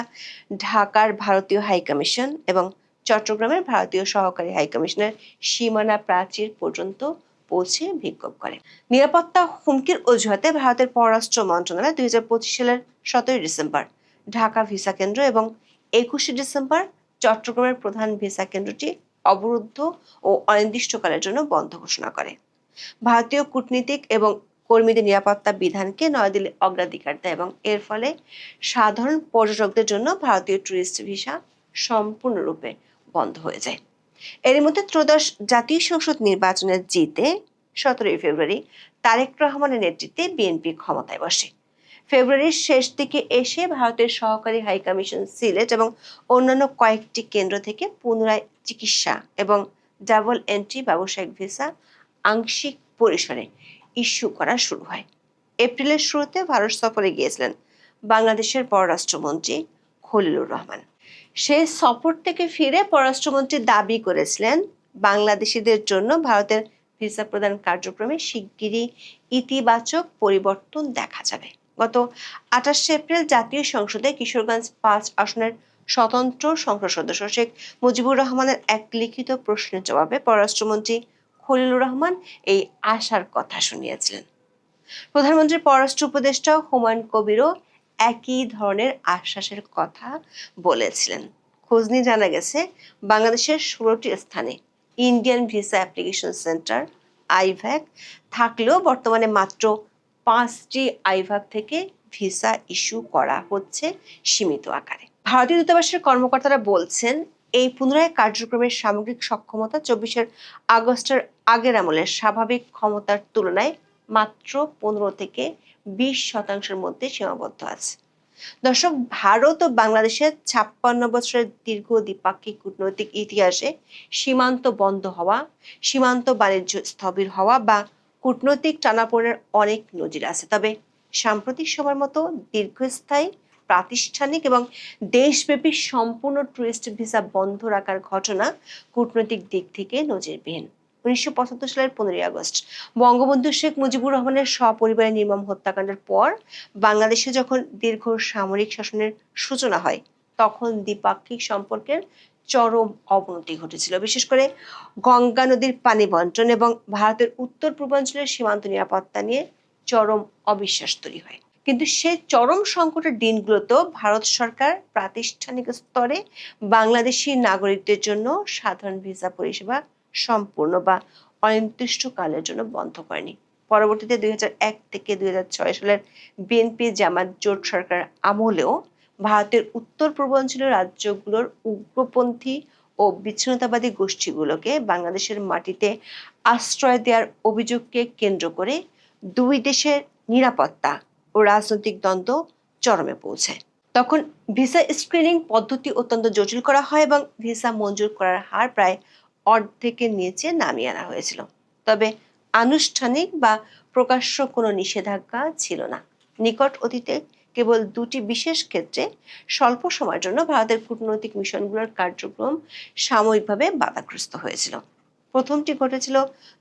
ঢাকার ভারতীয় হাইকমিশন এবং চট্টগ্রামের ভারতীয় সহকারী হাইকমিশনের সীমানা প্রাচীর পর্যন্ত পৌঁছে বিক্ষোভ করে। নিরাপত্তা হুমকির অজুহাতে ভারতের পররাষ্ট্র মন্ত্রণালয় 2025 সালের 17 ডিসেম্বর ঢাকা ভিসা কেন্দ্র এবং 21 ডিসেম্বর চট্টগ্রামের প্রধান ভিসা কেন্দ্রটি অবরুদ্ধ ও অনির্দিষ্টকালের জন্য বন্ধ ঘোষণা করে। ভারতীয় কূটনীতিক এবং কর্মীদের নিরাপত্তা বিধানকে নয়াদিল্লি অগ্রাধিকার দেয় এবং এর ফলে সাধারণ পর্যটকদের জন্য ভারতীয় ট্যুরিস্ট ভিসা সম্পূর্ণরূপে বন্ধ হয়ে যায়। এর মধ্যে ত্রয়োদশ জাতীয় সংসদ নির্বাচনে জিতে 17 ফেব্রুয়ারি তারেক রহমানের নেতৃত্বে বিএনপি ক্ষমতায় বসে। ফেব্রুয়ারির শেষ দিকে এসে ভারতের সহকারী হাইকমিশন সিলেট এবং অন্যান্য কয়েকটি কেন্দ্র থেকে পুনরায় চিকিৎসা এবং ডাবল এন্ট্রি ব্যবসায়িক ভিসা আংশিক পরিসরে ইস্যু করা শুরু হয়। এপ্রিলের শুরুতে ভারত সফরে গিয়েছিলেন বাংলাদেশের পররাষ্ট্রমন্ত্রী খলিলুর রহমান। সেই সফর থেকে ফিরে পররাষ্ট্রমন্ত্রী দাবি করেছিলেন বাংলাদেশিদের জন্য ভারতের ভিসা প্রদান কার্যক্রমে শিগগিরই ইতিবাচক পরিবর্তন দেখা যাবে। গত 28 এপ্রিল জাতীয় সংসদে কিশোরগঞ্জ 5 আসনের স্বতন্ত্র সংসদ সদস্য শেখ মুজিবুর রহমানের এক লিখিত প্রশ্নের জবাবে পররাষ্ট্রমন্ত্রী খলিলুর রহমান এই আশার কথা শুনিয়েছিলেন। প্রধানমন্ত্রীর পররাষ্ট্র উপদেষ্টা হুমায়ুন কবিরও একই ধরনের আশ্বাসের কথা বলেছিলেন। খোঁজ নিয়ে জানা গেছে বাংলাদেশের 16টি স্থানে Indian visa application centre IVAC থাকলেও বর্তমানে মাত্র 5টি আইভ্যাক থেকে ভিসা ইস্যু করা হচ্ছে সীমিত আকারে। ভারতীয় দূতাবাসের কর্মকর্তারা বলছেন এই পুনরায় কার্যক্রমের সামগ্রিক সক্ষমতা 24 আগস্টের আগের আমলের স্বাভাবিক ক্ষমতার তুলনায় মাত্র 15 থেকে 20% মধ্যে সীমাবদ্ধ আছে। দর্শক, ভারত ও বাংলাদেশের 56 বছরের দীর্ঘ দ্বিপাক্ষিক কূটনৈতিক ইতিহাসে সীমান্ত বন্ধ হওয়া, সীমান্ত বাণিজ্য স্থবির হওয়া বা কূটনৈতিক টানাপোড়েনের অনেক নজির আছে। তবে সাম্প্রতিক সময়ের মতো দীর্ঘস্থায়ী প্রাতিষ্ঠানিক এবং দেশব্যাপী সম্পূর্ণ টুরিস্ট ভিসা বন্ধ রাখার ঘটনা কূটনৈতিক দিক থেকে নজিরবিহীন। 1975 সালের 15 আগস্ট বঙ্গবন্ধু শেখ মুজিবুর রহমানের সপরিবারে নির্মম হত্যাকাণ্ডের পর বাংলাদেশে যখন দীর্ঘ সামরিক শাসনের সূচনা হয়, তখন দ্বিপাক্ষিক সম্পর্কের চরম অবনতি ঘটেছিল। বিশেষ করে গঙ্গা নদীর পানি বন্টন এবং ভারতের উত্তর পূর্বাঞ্চলের সীমান্ত নিরাপত্তা নিয়ে চরম অবিশ্বাস তৈরি হয়। কিন্তু সেই চরম সংকটের দিনগুলোতেও ভারত সরকার প্রাতিষ্ঠানিক স্তরে বাংলাদেশি নাগরিকদের জন্য সাধারণ ভিসা পরিষেবা সম্পূর্ণ বা অনির্দিষ্টকালের জন্য বন্ধ করেনি। পরবর্তীতে 2001 থেকে 2006 সালের বিএনপি জামাত জোট সরকার আমলেও ভারতের উত্তর পূর্বাঞ্চলীয় রাজ্যগুলোর উগ্রপন্থী ও বিচ্ছিন্নতাবাদী গোষ্ঠীগুলোকে বাংলাদেশের মাটিতে আশ্রয় দেওয়ার অভিযোগকে কেন্দ্র করে দুই দেশের নিরাপত্তা ও রাজনৈতিক দ্বন্দ্ব চরমে পৌঁছায়। তখন ভিসা স্ক্রিনিং পদ্ধতি অত্যন্ত জটিল করা হয় এবং ভিসা মঞ্জুর করার হার প্রায় অর্ধেকের নিচে নামিয়ে আনা হয়েছিল। তবে আনুষ্ঠানিক বা প্রকাশ্য কোনো নিষেধাজ্ঞা ছিল না। নিকট অতীতে কেবল দুটি বিশেষ ক্ষেত্রে স্বল্প সময়ের জন্য ভারতের কূটনৈতিক মিশনগুলোর কার্যক্রম সাময়িকভাবে বাধাগ্রস্ত হয়েছিল। প্রথমটি ঘটেছিল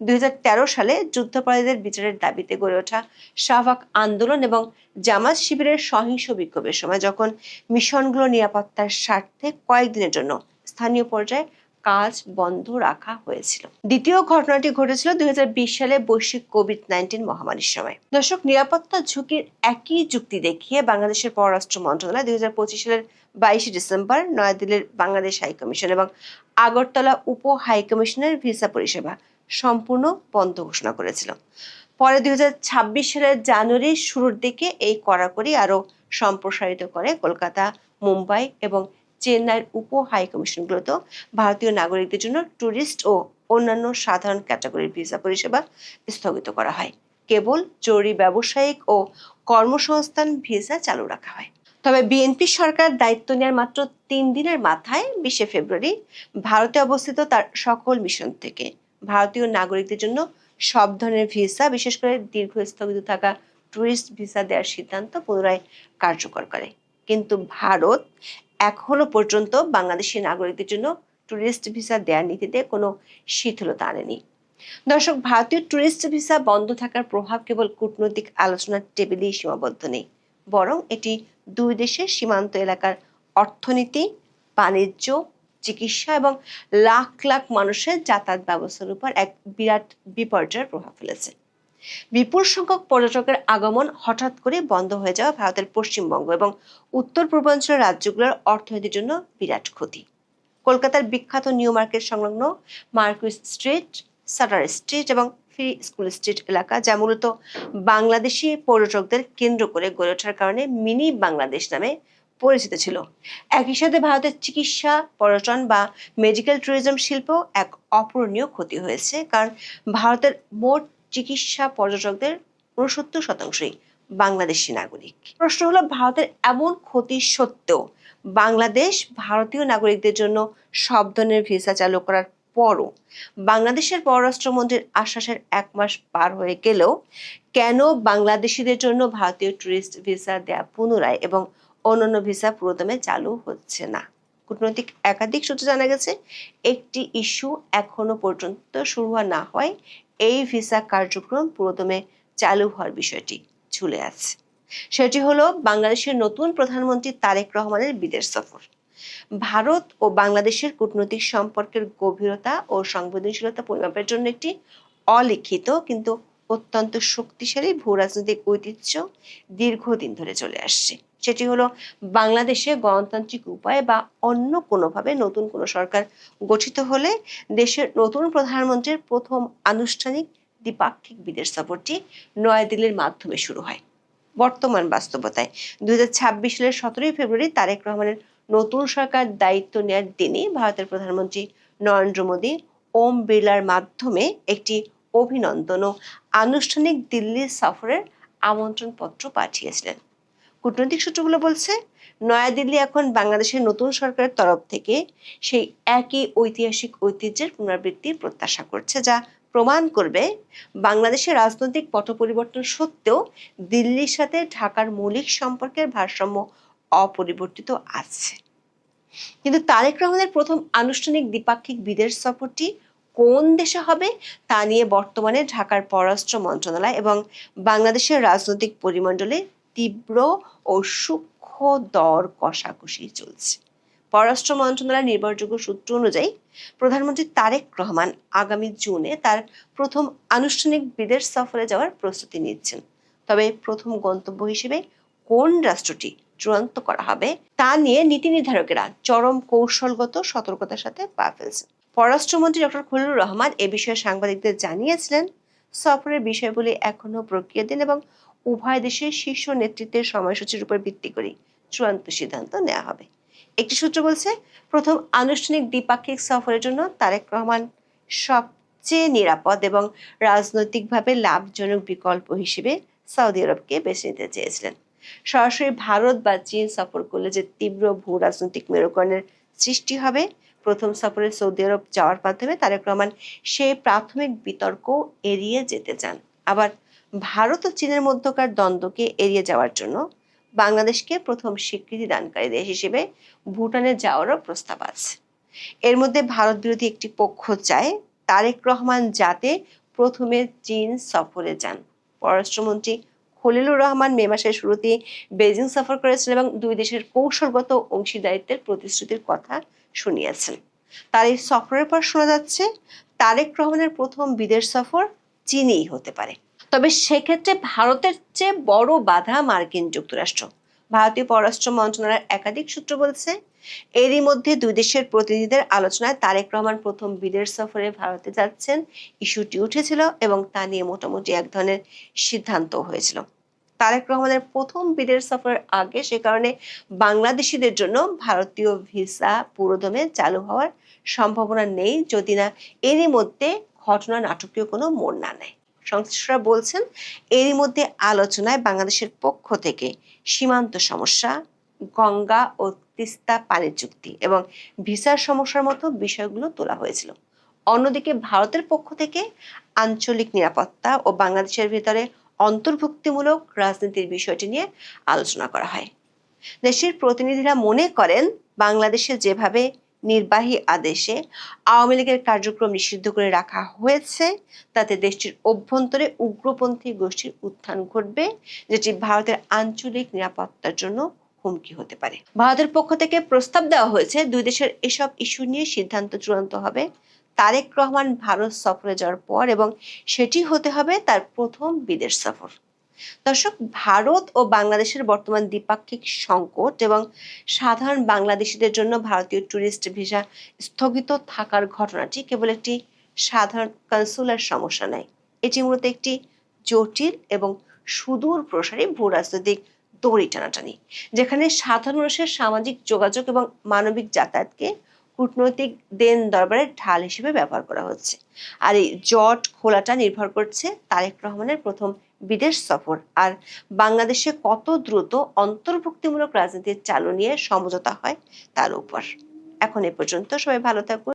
2013 সালে যুদ্ধাপরাধীদের বিচারের দাবিতে গড়ে ওঠা শাহবাগ আন্দোলন এবং জামাত শিবিরের সহিংস বিক্ষোভের সময়, যখন মিশনগুলো নিরাপত্তার স্বার্থে কয়েকদিনের জন্য স্থানীয় পর্যায়ে কাজ বন্ধ রাখা হয়েছিল। দ্বিতীয় ঘটনাটি ঘটেছিল 2020 সালে বৈশ্বিক কোভিড-19 মহামারীর সময়। দর্শক, নিরাপত্তা ঝুঁকির একই যুক্তি দেখিয়ে বাংলাদেশের পররাষ্ট্র মন্ত্রণালয় 2025 সালের 22 ডিসেম্বর নয়াদিল্লির বাংলাদেশ হাইকমিশন এবং আগরতলা উপ হাইকমিশনের ভিসা পরিষেবা সম্পূর্ণ বন্ধ ঘোষণা করেছিল। পরে 2026 সালের জানুয়ারির শুরুর দিকে এই কড়াকড়ি আরো সম্প্রসারিত করে কলকাতা, মুম্বাই এবং চেন্নাইয়ের উপ হাইকমিশনগুলোতেও ভারতীয় নাগরিকদের জন্য ট্যুরিস্ট ও অন্যান্য সাধারণ ক্যাটাগরির ভিসা পরিষেবা স্থগিত করা হয়। কেবল জরুরি ব্যবসায়িক ও কর্মসংস্থান ভিসা চালু রাখা হয়। তবে বিএনপি সরকার দায়িত্ব নেওয়ার মাত্র 3 দিনের মাথায় 20 ফেব্রুয়ারি ভারতে অবস্থিত তার সকল মিশন থেকে ভারতীয় নাগরিকদের জন্য সব ধরনের ভিসা, বিশেষ করে দীর্ঘ স্থগিত থাকা ট্যুরিস্ট ভিসা দেওয়ার সিদ্ধান্ত পুনরায় কার্যকর করে। কিন্তু ভারত এখনো পর্যন্ত বাংলাদেশি নাগরিকদের জন্য ট্যুরিস্ট ভিসা দেওয়ার নীতিতে কোনো শিথিলতা আনেনি। দর্শক, ভারতীয় ট্যুরিস্ট ভিসা বন্ধ থাকার প্রভাব কেবল কূটনৈতিক আলোচনার টেবিলেই সীমাবদ্ধ নেই, বরং এটি দুই দেশের সীমান্ত এলাকার অর্থনীতি, বাণিজ্য, চিকিৎসা এবং লাখ লাখ মানুষের যাতায়াত ব্যবস্থার উপর এক বিরাট বিপর্যয়ের প্রভাব ফেলেছে। বিপুল সংখ্যক পর্যটকের আগমন হঠাৎ করে বন্ধ হয়ে যাওয়া ভারতের পশ্চিমবঙ্গ এবং উত্তর পূর্বাঞ্চলের রাজ্যগুলোর অর্থনীতির জন্য বিরাট ক্ষতি। কলকাতার বিখ্যাত নিউ মার্কেট সংলগ্ন মার্কুইস স্ট্রিট, সাটার স্ট্রিট এবং ফ্রি স্কুল স্ট্রিট এলাকা, যা মূলত বাংলাদেশি পর্যটকদের কেন্দ্র করে গড়ে ওঠার কারণে মিনি বাংলাদেশ নামে পরিচিত ছিল। একই সাথে ভারতের চিকিৎসা, পর্যটন বা মেডিকেল ট্যুরিজম শিল্প এক অপূরণীয় ক্ষতি হয়েছে, কারণ ভারতের মোট চিকিৎসা পর্যটকদের 69%ই বাংলাদেশি নাগরিক। প্রশ্ন হলো, ভারতের এমন ক্ষতি সত্ত্বেও বাংলাদেশ ভারতীয় নাগরিকদের জন্য সব ধরনের ভিসা চালু করার পরও বাংলাদেশের পররাষ্ট্রমন্ত্রীর আশ্বাসের 1 মাস পার হয়ে গেলেও কেন বাংলাদেশিদের জন্য ভারতীয় ট্যুরিস্ট ভিসা দেয়া পুনরায় এবং অন্যান্য ভিসা পুরোদমে চালু হচ্ছে না? কূটনৈতিক একাধিক সূত্রে জানা গেছে, একটি ইস্যু এখনো পর্যন্ত শুরু না হয় এই ভিসা কার্যক্রম পুরোদমে চালু হওয়ার বিষয়টি ঝুলে আছে। সেটি হলো বাংলাদেশের নতুন প্রধানমন্ত্রী তারেক রহমানের বিদেশ সফর। ভারত ও বাংলাদেশের কূটনৈতিক সম্পর্কের গভীরতা ও সংবেদনশীলতা পরিমাপের জন্য একটি অলিখিত কিন্তু অত্যন্ত শক্তিশালী ভূ রাজনৈতিক ঐতিহ্য দীর্ঘদিন ধরে চলে আসছে। সেটি হলো, বাংলাদেশে গণতান্ত্রিক উপায়ে বা অন্য কোনোভাবে নতুন কোনো সরকার গঠিত হলে দেশের নতুন প্রধানমন্ত্রীর প্রথম আনুষ্ঠানিক দ্বিপাক্ষিক বিদেশ সফরটি নয়াদিল্লির মাধ্যমে শুরু হয়। বর্তমান বাস্তবতায় 2026 সালের 17 ফেব্রুয়ারি তারেক রহমানের নতুন সরকার দায়িত্ব নেওয়ার দিনই ভারতের প্রধানমন্ত্রী নরেন্দ্র মোদী ওম বিড়লার মাধ্যমে একটি অভিনন্দন ও আনুষ্ঠানিক দিল্লি সফরের আমন্ত্রণ পত্র পাঠিয়েছিলেন। কূটনৈতিক সূত্রগুলো বলছে নয়াদিল্লি এখন বাংলাদেশের নতুন সরকারের তরফ থেকে সেই একই ঐতিহাসিক ঐতিহ্যের পুনরাবৃত্তির প্রত্যাশা করছে, যা প্রমাণ করবে বাংলাদেশের রাজনৈতিক পট পরিবর্তন সত্ত্বেও দিল্লির সাথে ঢাকার মৌলিক সম্পর্কের ভারসাম্য অপরিবর্তিত আছে। কিন্তু তারেক রহমানের প্রথম আনুষ্ঠানিক দ্বিপাক্ষিক বিদেশ সফরটি কোন দেশে হবে তা নিয়ে বর্তমানে ঢাকার পররাষ্ট্র মন্ত্রণালয় এবং বাংলাদেশের রাজনৈতিক পরিমণ্ডলে তীব্র ও সূক্ষ্ম দর কষাকষি চলছে। পররাষ্ট্র মন্ত্রণালয়ের নির্ভরযোগ্য সূত্র অনুযায়ী প্রধানমন্ত্রী তারেক রহমান আগামী জুনে তার প্রথম আনুষ্ঠানিক বিদেশ সফরে যাওয়ার প্রস্তুতি নিচ্ছেন। তবে প্রথম গন্তব্য হিসেবে কোন রাষ্ট্রটি চূড়ান্ত করা হবে তা নিয়ে নীতি নির্ধারকেরা চরম কৌশলগত সতর্কতার সাথে পা ফেলছেন। পররাষ্ট্রমন্ত্রী ডক্টর খলিলুর রহমান এ বিষয়ে সাংবাদিকদের জানিয়েছিলেন, সফরের বিষয়গুলি এখনো প্রক্রিয়াধীন এবং উভয় দেশের শীর্ষ নেতৃত্বের সময়সূচির উপর ভিত্তি করে চূড়ান্ত সিদ্ধান্ত নেওয়া হবে। একটি সূত্র বলছে, প্রথম আনুষ্ঠানিক দ্বিপাক্ষিক সফরের জন্য তারেক রহমান সবচেয়ে নিরাপদ এবং রাজনৈতিকভাবে লাভজনক বিকল্প হিসেবে সৌদি আরবকে বেছে নিতে চেয়েছিলেন। সরাসরি ভারত বা চীন সফর করলে যে তীব্র ভূ রাজনৈতিক মেরুকরণের সৃষ্টি হবে, প্রথম সফরে সৌদি আরব যাওয়ার মাধ্যমে তারেক রহমান সেই প্রাথমিক বিতর্ক এড়িয়ে যেতে চান। আবার ভারত ও চীনের মধ্যকার দ্বন্দ্বকে এড়িয়ে যাওয়ার জন্য বাংলাদেশকে প্রথম স্বীকৃতি দানকারী দেশ হিসেবে ভুটানে যাওয়ারও প্রস্তাব আছে। এর মধ্যে ভারত বিরোধী একটি পক্ষ চায় তারেক রহমান যাতে প্রথমে চীন সফরে যান। পররাষ্ট্রমন্ত্রী খলিলুর রহমান মে মাসের শুরুতে বেজিং সফর করেছেন এবং দুই দেশের কৌশলগত অংশীদারিত্বের প্রতিশ্রুতির কথা শুনিয়েছেন। তার এই সফরের পর শোনা যাচ্ছে তারেক রহমানের প্রথম বিদেশ সফর চীনেই হতে পারে। তবে সেক্ষেত্রে ভারতের চেয়ে বড় বাধা মার্কিন যুক্তরাষ্ট্র। ভারতীয় পররাষ্ট্র মন্ত্রণালয়ের একাধিক সূত্র বলছে, এরই মধ্যে দুই দেশের প্রতিনিধিদের আলোচনায় তারেক রহমান প্রথম বিদেশ সফরে ভারতে যাচ্ছেন ইস্যুটি উঠেছিল এবং তা নিয়ে মোটামুটি এক ধরনের সিদ্ধান্ত হয়েছিল। তারেক রহমানের প্রথম বিদেশ সফরের আগে সে কারণে বাংলাদেশিদের জন্য ভারতীয় ভিসা পুরোদমে চালু হওয়ার সম্ভাবনা নেই, যদি না এরই মধ্যে ঘটনা নাটকীয় কোনো মোড় না নেয়। সংশ্লিষ্টরা বলছেন, এরই মধ্যে আলোচনায় বাংলাদেশের পক্ষ থেকে সীমান্ত সমস্যা, গঙ্গা ও তিস্তা পানি চুক্তি এবং ভিসার সমস্যার মতো বিষয়গুলো তোলা হয়েছিল। অন্যদিকে ভারতের পক্ষ থেকে আঞ্চলিক নিরাপত্তা ও বাংলাদেশের ভিতরে অন্তর্ভুক্তিমূলক রাজনীতির বিষয়টি নিয়ে আলোচনা করা হয়। দেশের প্রতিনিধিরা মনে করেন, বাংলাদেশে যেভাবে নির্বাহী আদেশে আওয়ামী লীগের কার্যক্রম নিষিদ্ধ করে রাখা হয়েছে, তাতে দেশটির অভ্যন্তরে উগ্রপন্থী গোষ্ঠীর উত্থান ঘটবে, যেটি ভারতের আঞ্চলিক নিরাপত্তার জন্য হুমকি হতে পারে। ভারতের পক্ষ থেকে প্রস্তাব দেওয়া হয়েছে, দুই দেশের এসব ইস্যু নিয়ে সিদ্ধান্ত চূড়ান্ত হবে তারেক রহমান ভারত সফরে যাওয়ার পর এবং সেটি হতে হবে তার প্রথম বিদেশ সফর। দর্শক, ভারত ও বাংলাদেশের বর্তমান দ্বিপাক্ষিক সংকট এবং সাধারণ বাংলাদেশিদের জন্য ভারতীয় ট্যুরিস্ট ভিসা স্থগিত থাকার ঘটনাটি কেবল একটি সাধারণ কনসুলার সমস্যা নয়, এটি মূলত একটি জটিল এবং সুদূর প্রসারী ভূ রাজনৈতিক দড়ি টানাটানি, যেখানে সাধারণ মানুষের সামাজিক যোগাযোগ এবং মানবিক যাতায়াতকে কূটনৈতিক দেন দরবারের ঢাল হিসেবে ব্যবহার করা হচ্ছে। আর এই জট খোলাটা নির্ভর করছে তারেক রহমানের প্রথম বিদেশ সফর আর বাংলাদেশে কত দ্রুত অন্তর্ভুক্তিমূলক রাজনীতির চালু নিয়ে সমঝোতা হয় তার উপর। এখন এ পর্যন্ত, সবাই ভালো থাকুন।